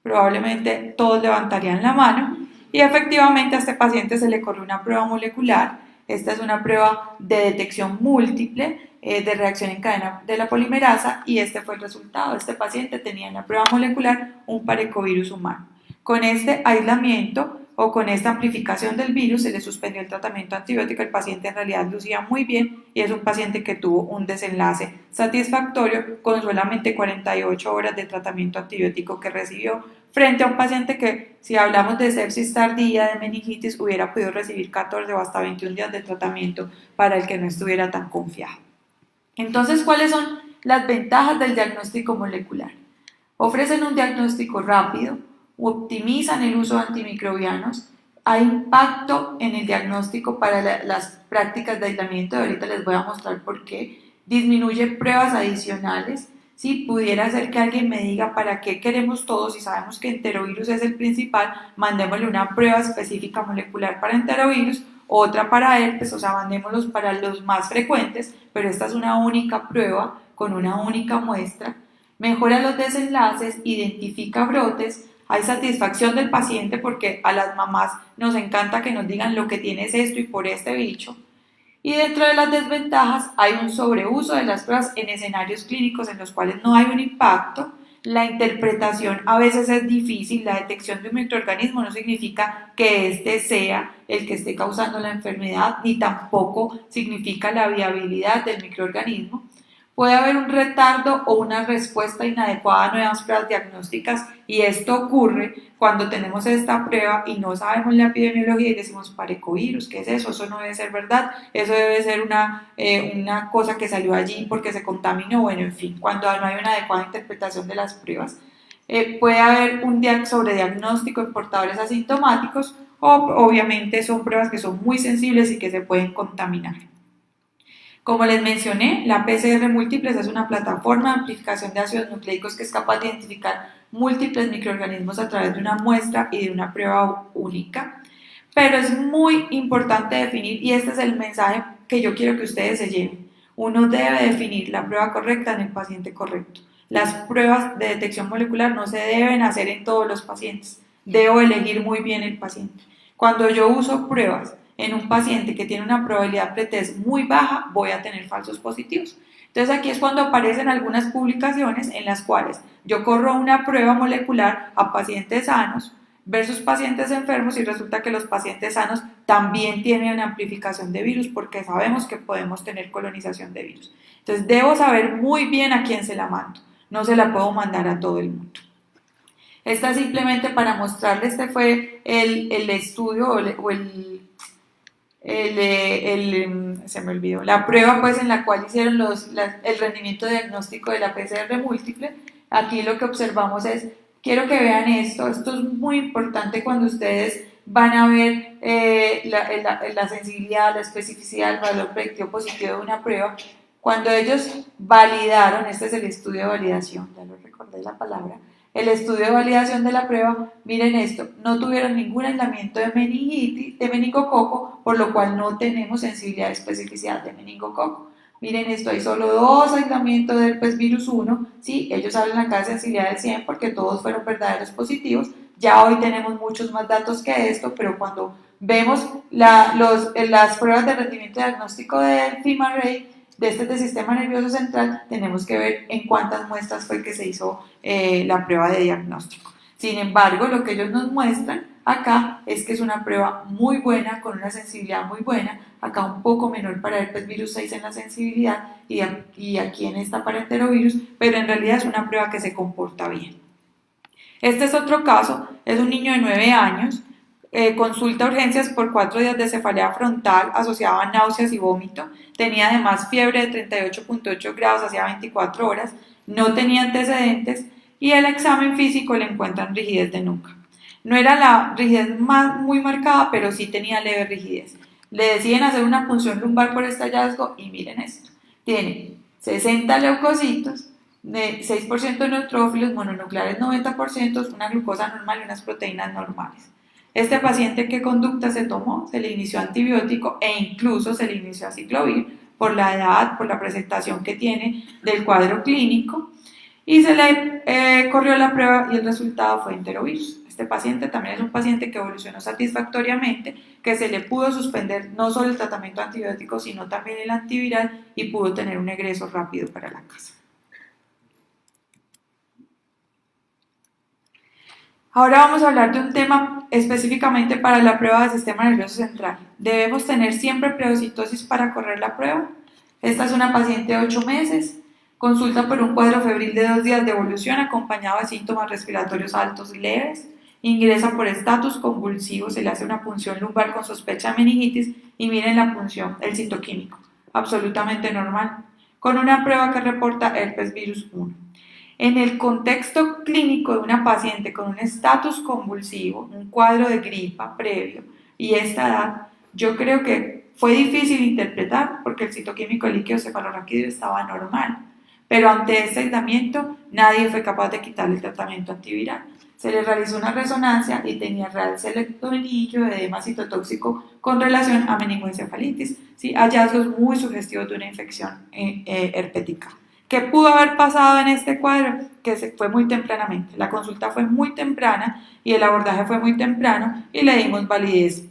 F: Probablemente todos levantarían la mano y efectivamente a este paciente se le corrió una prueba molecular. Esta es una prueba de detección múltiple de reacción en cadena de la polimerasa y este fue el resultado. Este paciente tenía en la prueba molecular un parecovirus humano. Con este aislamiento o con esta amplificación del virus se le suspendió el tratamiento antibiótico. El paciente en realidad lucía muy bien y es un paciente que tuvo un desenlace satisfactorio con solamente 48 horas de tratamiento antibiótico que recibió, frente a un paciente que, si hablamos de sepsis tardía, de meningitis, hubiera podido recibir 14 o hasta 21 días de tratamiento para el que no estuviera tan confiado. Entonces, ¿cuáles son las ventajas del diagnóstico molecular? Ofrecen un diagnóstico rápido, optimizan el uso de antimicrobianos, hay impacto en el diagnóstico para las prácticas de aislamiento, y ahorita les voy a mostrar por qué, disminuye pruebas adicionales. Si pudiera ser que alguien me diga para qué queremos todos y sabemos que enterovirus es el principal, mandémosle una prueba específica molecular para enterovirus, otra para herpes, o sea, mandémoslos para los más frecuentes, pero esta es una única prueba con una única muestra, mejora los desenlaces, identifica brotes. Hay satisfacción del paciente porque a las mamás nos encanta que nos digan lo que tiene es esto y por este bicho. Y dentro de las desventajas hay un sobreuso de las pruebas en escenarios clínicos en los cuales no hay un impacto. La interpretación a veces es difícil. La detección de un microorganismo no significa que este sea el que esté causando la enfermedad, ni tampoco significa la viabilidad del microorganismo. Puede haber un retardo o una respuesta inadecuada a nuevas pruebas diagnósticas y esto ocurre cuando tenemos esta prueba y no sabemos la epidemiología y decimos parecovirus, ¿qué es eso? Eso no debe ser verdad, eso debe ser una cosa que salió allí porque se contaminó, bueno, en fin, cuando no hay una adecuada interpretación de las pruebas. Puede haber un sobrediagnóstico en portadores asintomáticos o obviamente son pruebas que son muy sensibles y que se pueden contaminar. Como les mencioné, la PCR múltiples es una plataforma de amplificación de ácidos nucleicos que es capaz de identificar múltiples microorganismos a través de una muestra y de una prueba única. Pero es muy importante definir, y este es el mensaje que yo quiero que ustedes se lleven. Uno debe definir la prueba correcta en el paciente correcto. Las pruebas de detección molecular no se deben hacer en todos los pacientes. Debo elegir muy bien el paciente. Cuando yo uso pruebas en un paciente que tiene una probabilidad pretest muy baja, voy a tener falsos positivos. Entonces aquí es cuando aparecen algunas publicaciones en las cuales yo corro una prueba molecular a pacientes sanos versus pacientes enfermos y resulta que los pacientes sanos también tienen amplificación de virus porque sabemos que podemos tener colonización de virus. Entonces debo saber muy bien a quién se la mando, no se la puedo mandar a todo el mundo. Esta simplemente para mostrarles, este fue el estudio se me olvidó, la prueba pues en la cual hicieron el rendimiento diagnóstico de la PCR múltiple. Aquí lo que observamos es, quiero que vean esto es muy importante cuando ustedes van a ver la sensibilidad, la especificidad, el valor predictivo positivo de una prueba. Cuando ellos validaron, este es el estudio de validación, ya lo recordé la palabra, el estudio de validación de la prueba, miren esto, no tuvieron ningún aislamiento de meningitis, de meningococo, por lo cual no tenemos sensibilidad y especificidad de meningococo. Miren esto, hay solo 2 aislamientos del herpes virus 1, ¿sí? Ellos hablan acá de sensibilidad del 100 porque todos fueron verdaderos positivos. Ya hoy tenemos muchos más datos que esto, pero cuando vemos las pruebas de rendimiento diagnóstico del FIM-Array, de del sistema nervioso central, tenemos que ver en cuántas muestras fue que se hizo la prueba de diagnóstico. Sin embargo, lo que ellos nos muestran acá es que es una prueba muy buena, con una sensibilidad muy buena, acá un poco menor para herpes virus 6 en la sensibilidad y aquí en esta para enterovirus, pero en realidad es una prueba que se comporta bien. Este es otro caso, es un niño de 9 años, consulta urgencias por 4 días de cefalea frontal asociada a náuseas y vómito, tenía además fiebre de 38.8 grados hacía 24 horas, no tenía antecedentes y el examen físico le encuentran rigidez de nuca. No era la rigidez muy marcada, pero sí tenía leve rigidez. Le deciden hacer una punción lumbar por este hallazgo y miren esto, tiene 60 leucocitos, 6% de neutrófilos, mononucleares 90%, una glucosa normal y unas proteínas normales. Este paciente, ¿qué conducta se tomó? Se le inició antibiótico e incluso se le inició aciclovir por la edad, por la presentación que tiene del cuadro clínico y se le corrió la prueba y el resultado fue enterovirus. Este paciente también es un paciente que evolucionó satisfactoriamente, que se le pudo suspender no solo el tratamiento antibiótico, sino también el antiviral y pudo tener un egreso rápido para la casa. Ahora vamos a hablar de un tema específicamente para la prueba del sistema nervioso central. ¿Debemos tener siempre pleurocitosis para correr la prueba? Esta es una paciente de 8 meses, consulta por un cuadro febril de 2 días de evolución acompañado de síntomas respiratorios altos y leves, ingresa por estatus convulsivo, se le hace una punción lumbar con sospecha de meningitis y miren la punción, el citoquímico, absolutamente normal, con una prueba que reporta herpes virus 1. En el contexto clínico de una paciente con un estatus convulsivo, un cuadro de gripa previo y esta edad, yo creo que fue difícil interpretar porque el citoquímico líquido cefalorraquídeo estaba normal, pero ante este aislamiento nadie fue capaz de quitarle el tratamiento antiviral. Se le realizó una resonancia y tenía real selectonillo, edema citotóxico con relación a meningoencefalitis, ¿sí? Hallazgos muy sugestivos de una infección herpética. ¿Qué pudo haber pasado en este cuadro? Que se fue muy tempranamente. La consulta fue muy temprana y el abordaje fue muy temprano y le dimos validez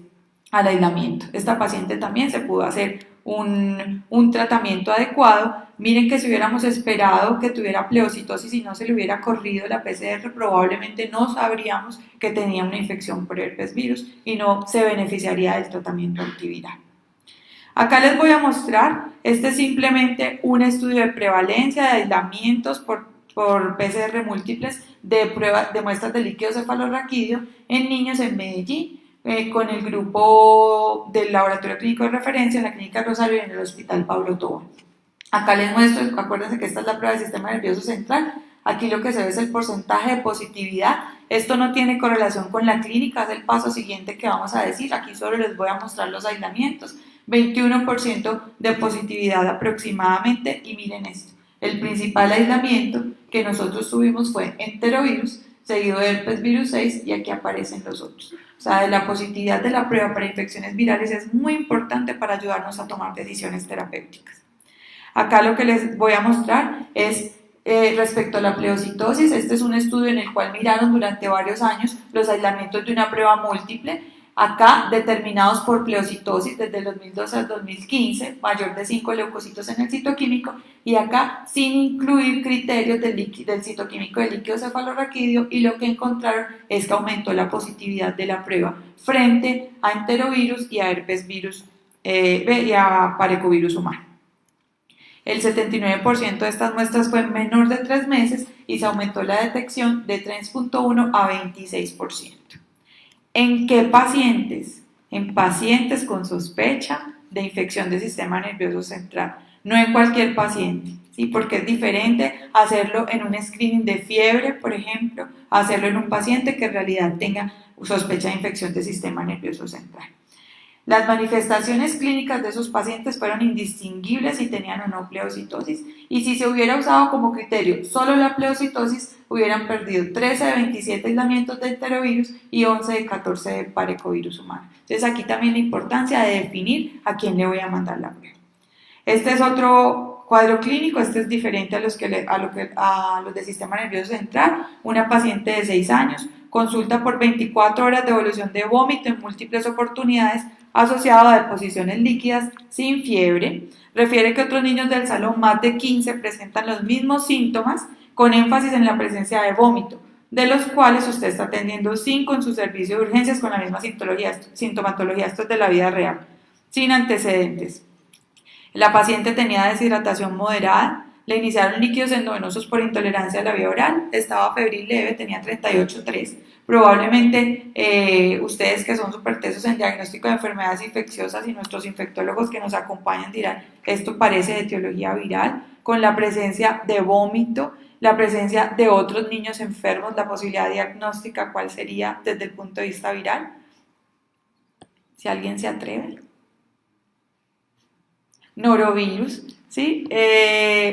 F: al aislamiento. Esta paciente también se pudo hacer un tratamiento adecuado. Miren que si hubiéramos esperado que tuviera pleocitosis y no se le hubiera corrido la PCR, probablemente no sabríamos que tenía una infección por herpes virus y no se beneficiaría del tratamiento antiviral. Acá les voy a mostrar, este es simplemente un estudio de prevalencia de aislamientos por PCR múltiples de muestras de líquido cefalorraquídeo en niños en Medellín, con el grupo del laboratorio clínico de referencia en la Clínica Rosario y en el Hospital Pablo Tobón. Acá les muestro, acuérdense que esta es la prueba del sistema nervioso central, aquí lo que se ve es el porcentaje de positividad, esto no tiene correlación con la clínica, es el paso siguiente que vamos a decir, aquí solo les voy a mostrar los aislamientos, 21% de positividad aproximadamente y miren esto, el principal aislamiento que nosotros tuvimos fue enterovirus, seguido de herpes virus 6 y aquí aparecen los otros. O sea, la positividad de la prueba para infecciones virales es muy importante para ayudarnos a tomar decisiones terapéuticas. Acá lo que les voy a mostrar es respecto a la pleocitosis. Este es un estudio en el cual miraron durante varios años los aislamientos de una prueba múltiple, acá determinados por pleocitosis desde el 2012 al 2015, mayor de 5 leucocitos en el citoquímico, y acá sin incluir criterios del citoquímico del líquido cefalorraquídeo, y lo que encontraron es que aumentó la positividad de la prueba frente a enterovirus y a herpes virus y a parecovirus humano. El 79% de estas muestras fue menor de 3 meses y se aumentó la detección de 3.1 a 26%. ¿En qué pacientes? En pacientes con sospecha de infección del sistema nervioso central, no en cualquier paciente, ¿sí? Porque es diferente hacerlo en un screening de fiebre, por ejemplo, hacerlo en un paciente que en realidad tenga sospecha de infección del sistema nervioso central. Las manifestaciones clínicas de esos pacientes fueron indistinguibles si tenían o no pleocitosis, y si se hubiera usado como criterio solo la pleocitosis, hubieran perdido 13 de 27 aislamientos de enterovirus y 11 de 14 de parecovirus humano. Entonces aquí también la importancia de definir a quién le voy a mandar la prueba. Este es otro cuadro clínico, este es diferente a los del sistema nervioso central. Una paciente de 6 años, consulta por 24 horas de evolución de vómito en múltiples oportunidades, asociado a deposiciones líquidas sin fiebre. Refiere que otros niños del salón, más de 15, presentan los mismos síntomas, con énfasis en la presencia de vómito, de los cuales usted está atendiendo 5 en su servicio de urgencias con la misma sintomatología, esto es de la vida real, sin antecedentes. La paciente tenía deshidratación moderada, le iniciaron líquidos endovenosos por intolerancia a la vía oral, estaba febril leve, tenía 38,3. Probablemente ustedes que son supertesos en diagnóstico de enfermedades infecciosas y nuestros infectólogos que nos acompañan dirán, esto parece de etiología viral, con la presencia de vómito, la presencia de otros niños enfermos, la posibilidad diagnóstica, ¿cuál sería desde el punto de vista viral? Si alguien se atreve. Norovirus, ¿sí?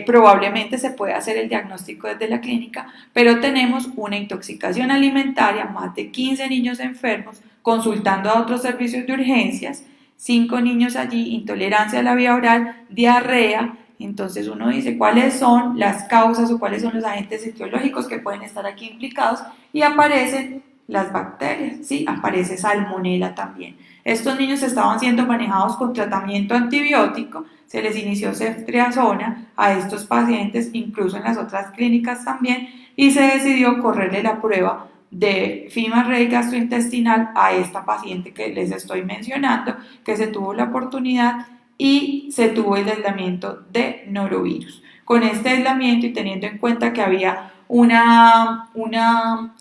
F: Probablemente se puede hacer el diagnóstico desde la clínica, pero tenemos una intoxicación alimentaria, más de 15 niños enfermos, consultando a otros servicios de urgencias, 5 niños allí, intolerancia a la vía oral, diarrea. Entonces uno dice cuáles son las causas o cuáles son los agentes etiológicos que pueden estar aquí implicados, y aparecen las bacterias, ¿sí? Aparece salmonela también. Estos niños estaban siendo manejados con tratamiento antibiótico, se les inició ceftriaxona a estos pacientes, incluso en las otras clínicas también, y se decidió correrle la prueba de FIMA-REI gastrointestinal a esta paciente que les estoy mencionando, que se tuvo la oportunidad y se tuvo el aislamiento de norovirus. Con este aislamiento y teniendo en cuenta que había una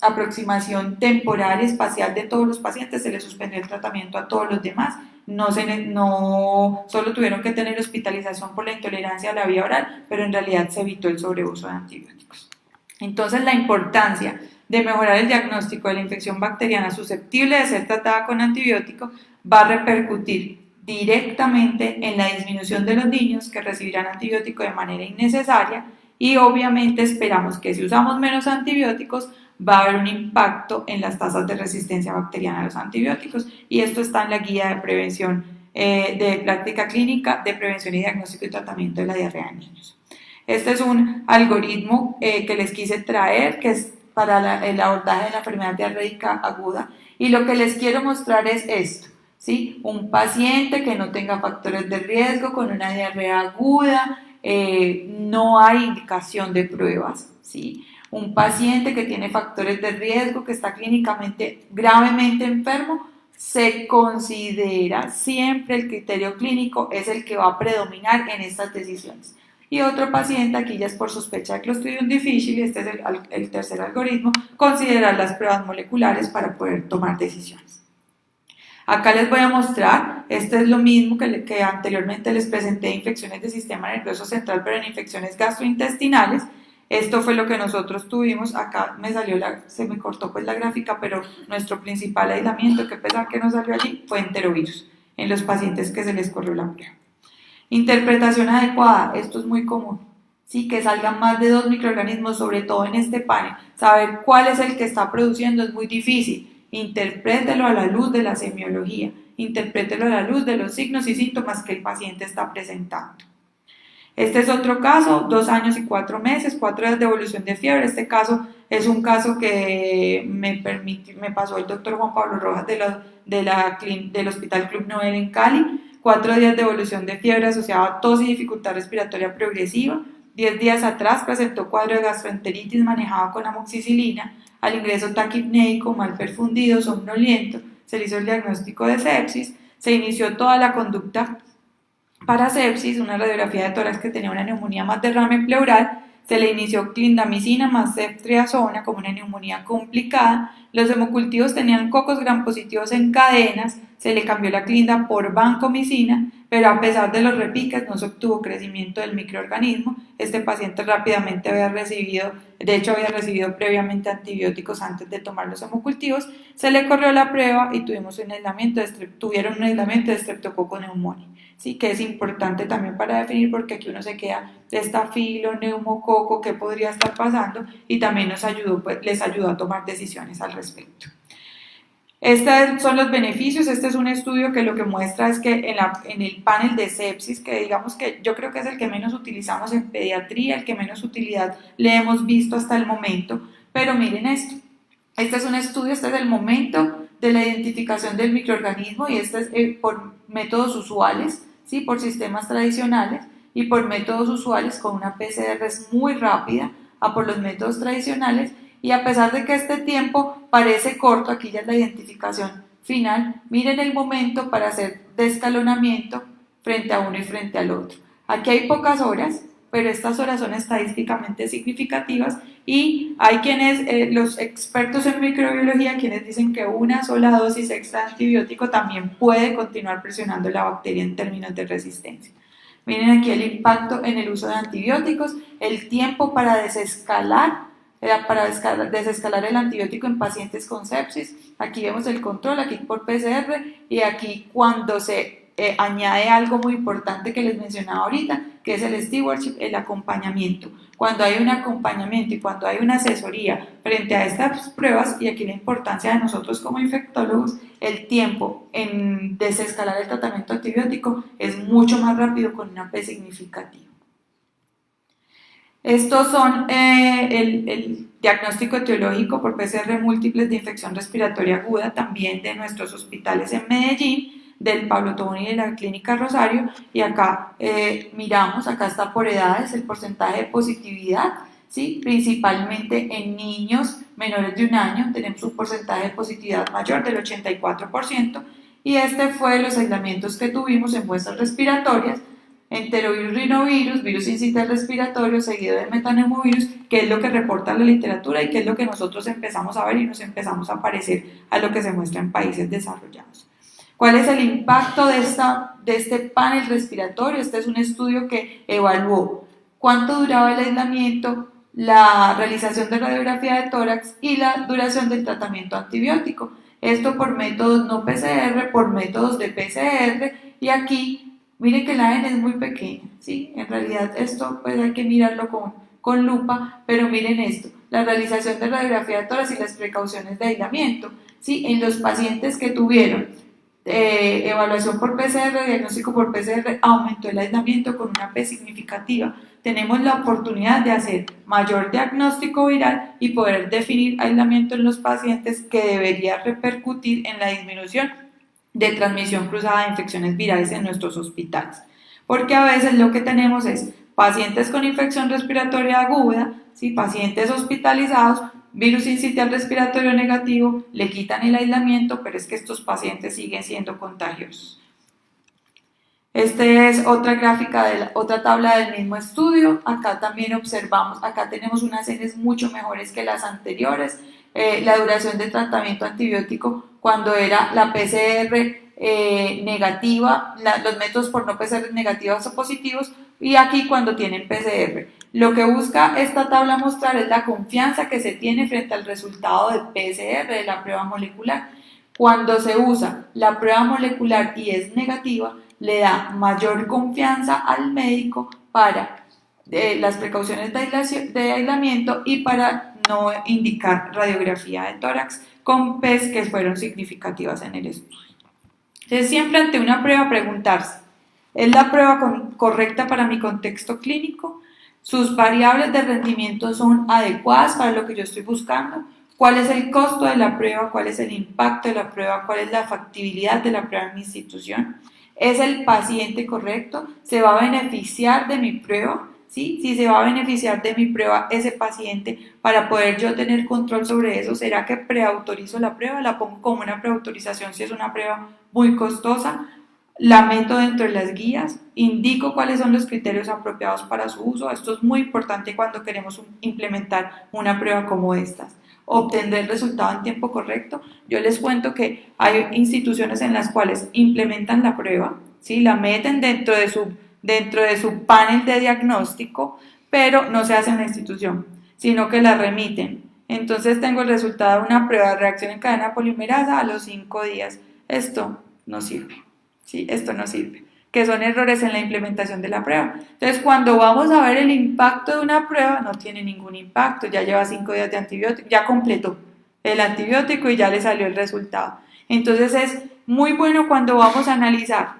F: aproximación temporal y espacial de todos los pacientes, se les suspendió el tratamiento a todos los demás. No solo tuvieron que tener hospitalización por la intolerancia a la vía oral, pero en realidad se evitó el sobreuso de antibióticos. Entonces, la importancia de mejorar el diagnóstico de la infección bacteriana susceptible de ser tratada con antibiótico va a repercutir directamente en la disminución de los niños que recibirán antibiótico de manera innecesaria, y obviamente esperamos que si usamos menos antibióticos va a haber un impacto en las tasas de resistencia bacteriana a los antibióticos, y esto está en la guía de prevención de práctica clínica de prevención y diagnóstico y tratamiento de la diarrea en niños. Este es un algoritmo que les quise traer, que es para el abordaje de la enfermedad diarreica aguda, y lo que les quiero mostrar es esto, ¿sí? Un paciente que no tenga factores de riesgo con una diarrea aguda, no hay indicación de pruebas, ¿sí? Un paciente que tiene factores de riesgo, que está clínicamente gravemente enfermo, se considera siempre el criterio clínico es el que va a predominar en estas decisiones. Y otro paciente, aquí ya es por sospecha de Clostridium difficile, este es el tercer algoritmo, considerar las pruebas moleculares para poder tomar decisiones. Acá les voy a mostrar, esto es lo mismo que anteriormente les presenté, infecciones del sistema nervioso central, pero en infecciones gastrointestinales. Esto fue lo que nosotros tuvimos. Acá se me cortó pues la gráfica, pero nuestro principal aislamiento, que a pesar que no salió allí, fue enterovirus, en los pacientes que se les corrió la prueba. Interpretación adecuada, esto es muy común, ¿sí? Que salgan más de 2 microorganismos, sobre todo en este panel. Saber cuál es el que está produciendo es muy difícil. Interprételo a la luz de la semiología, interprételo a la luz de los signos y síntomas que el paciente está presentando. Este es otro caso, 2 años y 4 meses, 4 días de evolución de fiebre. Este caso es un caso que me pasó el doctor Juan Pablo Rojas del Hospital Club Novel en Cali. 4 días de evolución de fiebre asociada a tos y dificultad respiratoria progresiva. 10 días atrás presentó cuadro de gastroenteritis manejado con amoxicilina. Al ingreso taquipneico, mal perfundido, somnoliento. Se le hizo el diagnóstico de sepsis. Se inició toda la conducta para sepsis, una radiografía de tórax que tenía una neumonía más derrame pleural. Se le inició clindamicina más ceftriaxona como una neumonía complicada. Los hemocultivos tenían cocos gram positivos en cadenas. Se le cambió la clinda por vancomicina, pero a pesar de los repiques no se obtuvo crecimiento del microorganismo. Este paciente rápidamente había recibido previamente antibióticos antes de tomar los hemocultivos. Se le corrió la prueba y tuvieron un aislamiento de Streptococcus pneumoniae. Sí, que es importante también para definir, porque aquí uno se queda de estafilo, neumococo, qué podría estar pasando, y también les ayudó a tomar decisiones al respecto. Estos son los beneficios. Este es un estudio que lo que muestra es que en el panel de sepsis, que digamos que yo creo que es el que menos utilizamos en pediatría, el que menos utilidad le hemos visto hasta el momento, pero miren esto. Este es un estudio, este es el momento de la identificación del microorganismo, y este es por métodos usuales, ¿sí? Por sistemas tradicionales, y por métodos usuales con una PCR muy rápida a por los métodos tradicionales. Y a pesar de que este tiempo parece corto, aquí ya es la identificación final, miren el momento para hacer descalonamiento frente a uno y frente al otro. Aquí hay pocas horas, pero estas horas son estadísticamente significativas, y hay los expertos en microbiología, quienes dicen que una sola dosis extra de antibiótico también puede continuar presionando la bacteria en términos de resistencia. Miren aquí el impacto en el uso de antibióticos, el tiempo para desescalar el antibiótico en pacientes con sepsis. Aquí vemos el control, aquí por PCR, y aquí cuando se añade algo muy importante que les mencionaba ahorita, que es el stewardship, el acompañamiento. Cuando hay un acompañamiento y cuando hay una asesoría frente a estas pruebas, y aquí la importancia de nosotros como infectólogos, el tiempo en desescalar el tratamiento antibiótico es mucho más rápido con una P significativa. Estos son el diagnóstico etiológico por PCR múltiples de infección respiratoria aguda, también de nuestros hospitales en Medellín, del Pablo Tobón y de la Clínica Rosario. Y acá miramos, acá está por edades el porcentaje de positividad, ¿sí? Principalmente en niños menores de 1 año tenemos un porcentaje de positividad mayor del 84%, y este fue los aislamientos que tuvimos en muestras respiratorias: enterovirus, rinovirus, virus sincitial respiratorio, seguido de metaneumovirus, que es lo que reporta la literatura y que es lo que nosotros empezamos a ver y nos empezamos a parecer a lo que se muestra en países desarrollados. ¿Cuál es el impacto de este panel respiratorio? Este es un estudio que evaluó cuánto duraba el aislamiento, la realización de radiografía de tórax y la duración del tratamiento antibiótico. Esto por métodos no PCR, por métodos de PCR, y aquí miren que la N es muy pequeña, ¿sí? En realidad esto pues hay que mirarlo con lupa, pero miren esto, la realización de radiografía de tórax y las precauciones de aislamiento, ¿sí? En los pacientes que tuvieron evaluación por PCR, diagnóstico por PCR, aumentó el aislamiento con una P significativa. Tenemos la oportunidad de hacer mayor diagnóstico viral y poder definir aislamiento en los pacientes, que debería repercutir en la disminución de transmisión cruzada de infecciones virales en nuestros hospitales. Porque a veces lo que tenemos es pacientes con infección respiratoria aguda, ¿sí? Pacientes hospitalizados, virus sincitial respiratorio negativo, le quitan el aislamiento, pero es que estos pacientes siguen siendo contagiosos. Esta es otra gráfica, otra tabla del mismo estudio. Acá también observamos, acá tenemos unas Ns mucho mejores que las anteriores. La duración de tratamiento antibiótico cuando era la PCR negativa, los métodos por no PCR negativos o positivos, y aquí cuando tienen PCR. Lo que busca esta tabla mostrar es la confianza que se tiene frente al resultado de PCR, de la prueba molecular. Cuando se usa la prueba molecular y es negativa, le da mayor confianza al médico para las precauciones de aislamiento y para no indicar radiografía de tórax con P's que fueron significativas en el estudio. Entonces, siempre ante una prueba preguntarse, ¿Es la prueba correcta para mi contexto clínico? ¿Sus variables de rendimiento son adecuadas para lo que yo estoy buscando? ¿Cuál es el costo de la prueba? ¿Cuál es el impacto de la prueba? ¿Cuál es la factibilidad de la prueba en mi institución? ¿Es el paciente correcto? ¿Se va a beneficiar de mi prueba? ¿Sí? Si se va a beneficiar de mi prueba ese paciente para poder yo tener control sobre eso, ¿será que preautorizo la prueba? ¿La pongo como una preautorización si es una prueba muy costosa? ¿La meto dentro de las guías? ¿Indico cuáles son los criterios apropiados para su uso? Esto es muy importante cuando queremos implementar una prueba como estas. Obtener el resultado en tiempo correcto. Yo les cuento que hay instituciones en las cuales implementan la prueba, ¿sí? La meten dentro de su panel de diagnóstico, pero no se hace en la institución, sino que la remiten. Entonces tengo el resultado de una prueba de reacción en cadena polimerasa a los 5 días. Esto no sirve, ¿sí? Esto no sirve, que son errores en la implementación de la prueba. Entonces, cuando vamos a ver el impacto de una prueba, no tiene ningún impacto, ya lleva 5 días de antibiótico, ya completó el antibiótico y ya le salió el resultado. Entonces, es muy bueno cuando vamos a analizar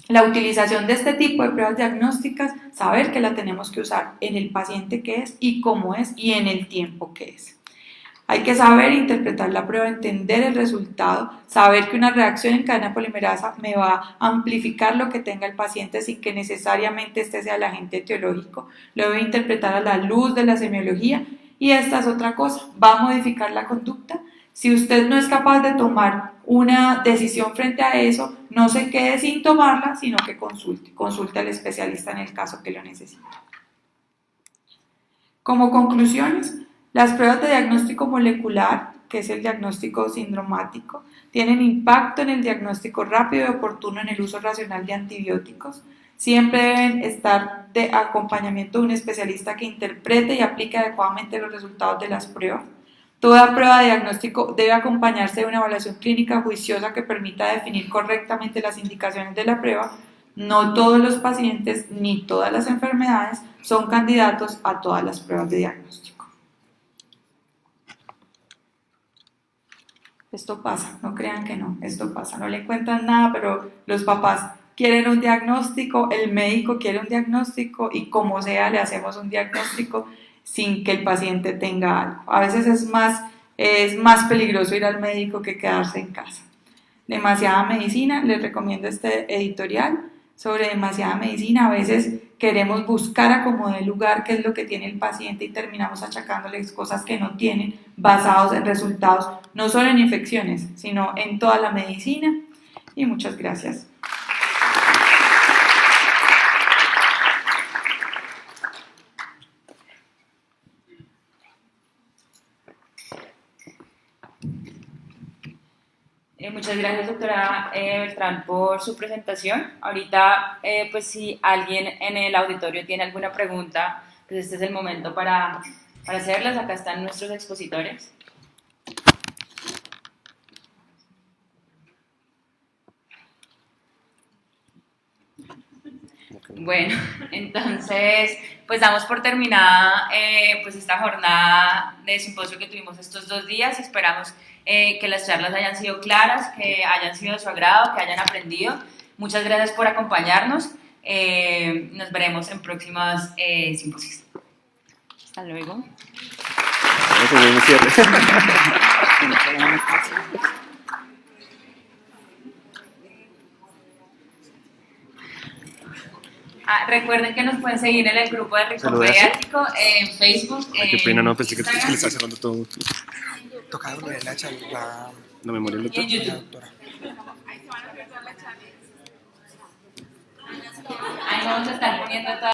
F: la utilización de este tipo de pruebas diagnósticas, saber que la tenemos que usar en el paciente que es y cómo es y en el tiempo que es. Hay que saber interpretar la prueba, entender el resultado, saber que una reacción en cadena polimerasa me va a amplificar lo que tenga el paciente sin que necesariamente este sea el agente etiológico. Lo voy a interpretar a la luz de la semiología y esta es otra cosa, va a modificar la conducta. Si usted no es capaz de tomar una decisión frente a eso, no se quede sin tomarla, sino que consulte al especialista en el caso que lo necesite. Como conclusiones, las pruebas de diagnóstico molecular, que es el diagnóstico sindromático, tienen impacto en el diagnóstico rápido y oportuno en el uso racional de antibióticos. Siempre deben estar de acompañamiento de un especialista que interprete y aplique adecuadamente los resultados de las pruebas. Toda prueba de diagnóstico debe acompañarse de una evaluación clínica juiciosa que permita definir correctamente las indicaciones de la prueba. No todos los pacientes ni todas las enfermedades son candidatos a todas las pruebas de diagnóstico. Esto pasa, no crean que no, esto pasa, no le encuentran nada, pero los papás quieren un diagnóstico, el médico quiere un diagnóstico y como sea le hacemos un diagnóstico sin que el paciente tenga algo. A veces es más peligroso ir al médico que quedarse en casa. Demasiada medicina, les recomiendo este editorial sobre demasiada medicina. A veces queremos buscar a como de lugar qué es lo que tiene el paciente y terminamos achacándoles cosas que no tienen, basados en resultados, no solo en infecciones, sino en toda la medicina. Y muchas gracias.
C: Muchas gracias, doctora Beltrán, por su presentación. Ahorita, pues si alguien en el auditorio tiene alguna pregunta, pues este es el momento para hacerlas. Acá están nuestros expositores. Bueno, entonces, pues damos por terminada pues esta jornada de simposio que tuvimos estos 2 días. Esperamos que las charlas hayan sido claras, que hayan sido de su agrado, que hayan aprendido. Muchas gracias por acompañarnos. Nos veremos en próximos simposios. Hasta luego. Recuerden que nos pueden seguir en el grupo de Rincón Pediátrico en Facebook.
B: Ay, qué pena, no, pensé que le estaba cerrando todo.
G: Tocaron lo de la charla,
B: No me morí el doctor.
C: Y en
G: la
C: YouTube.
G: doctora.
C: Ahí vamos a estar poniendo todo.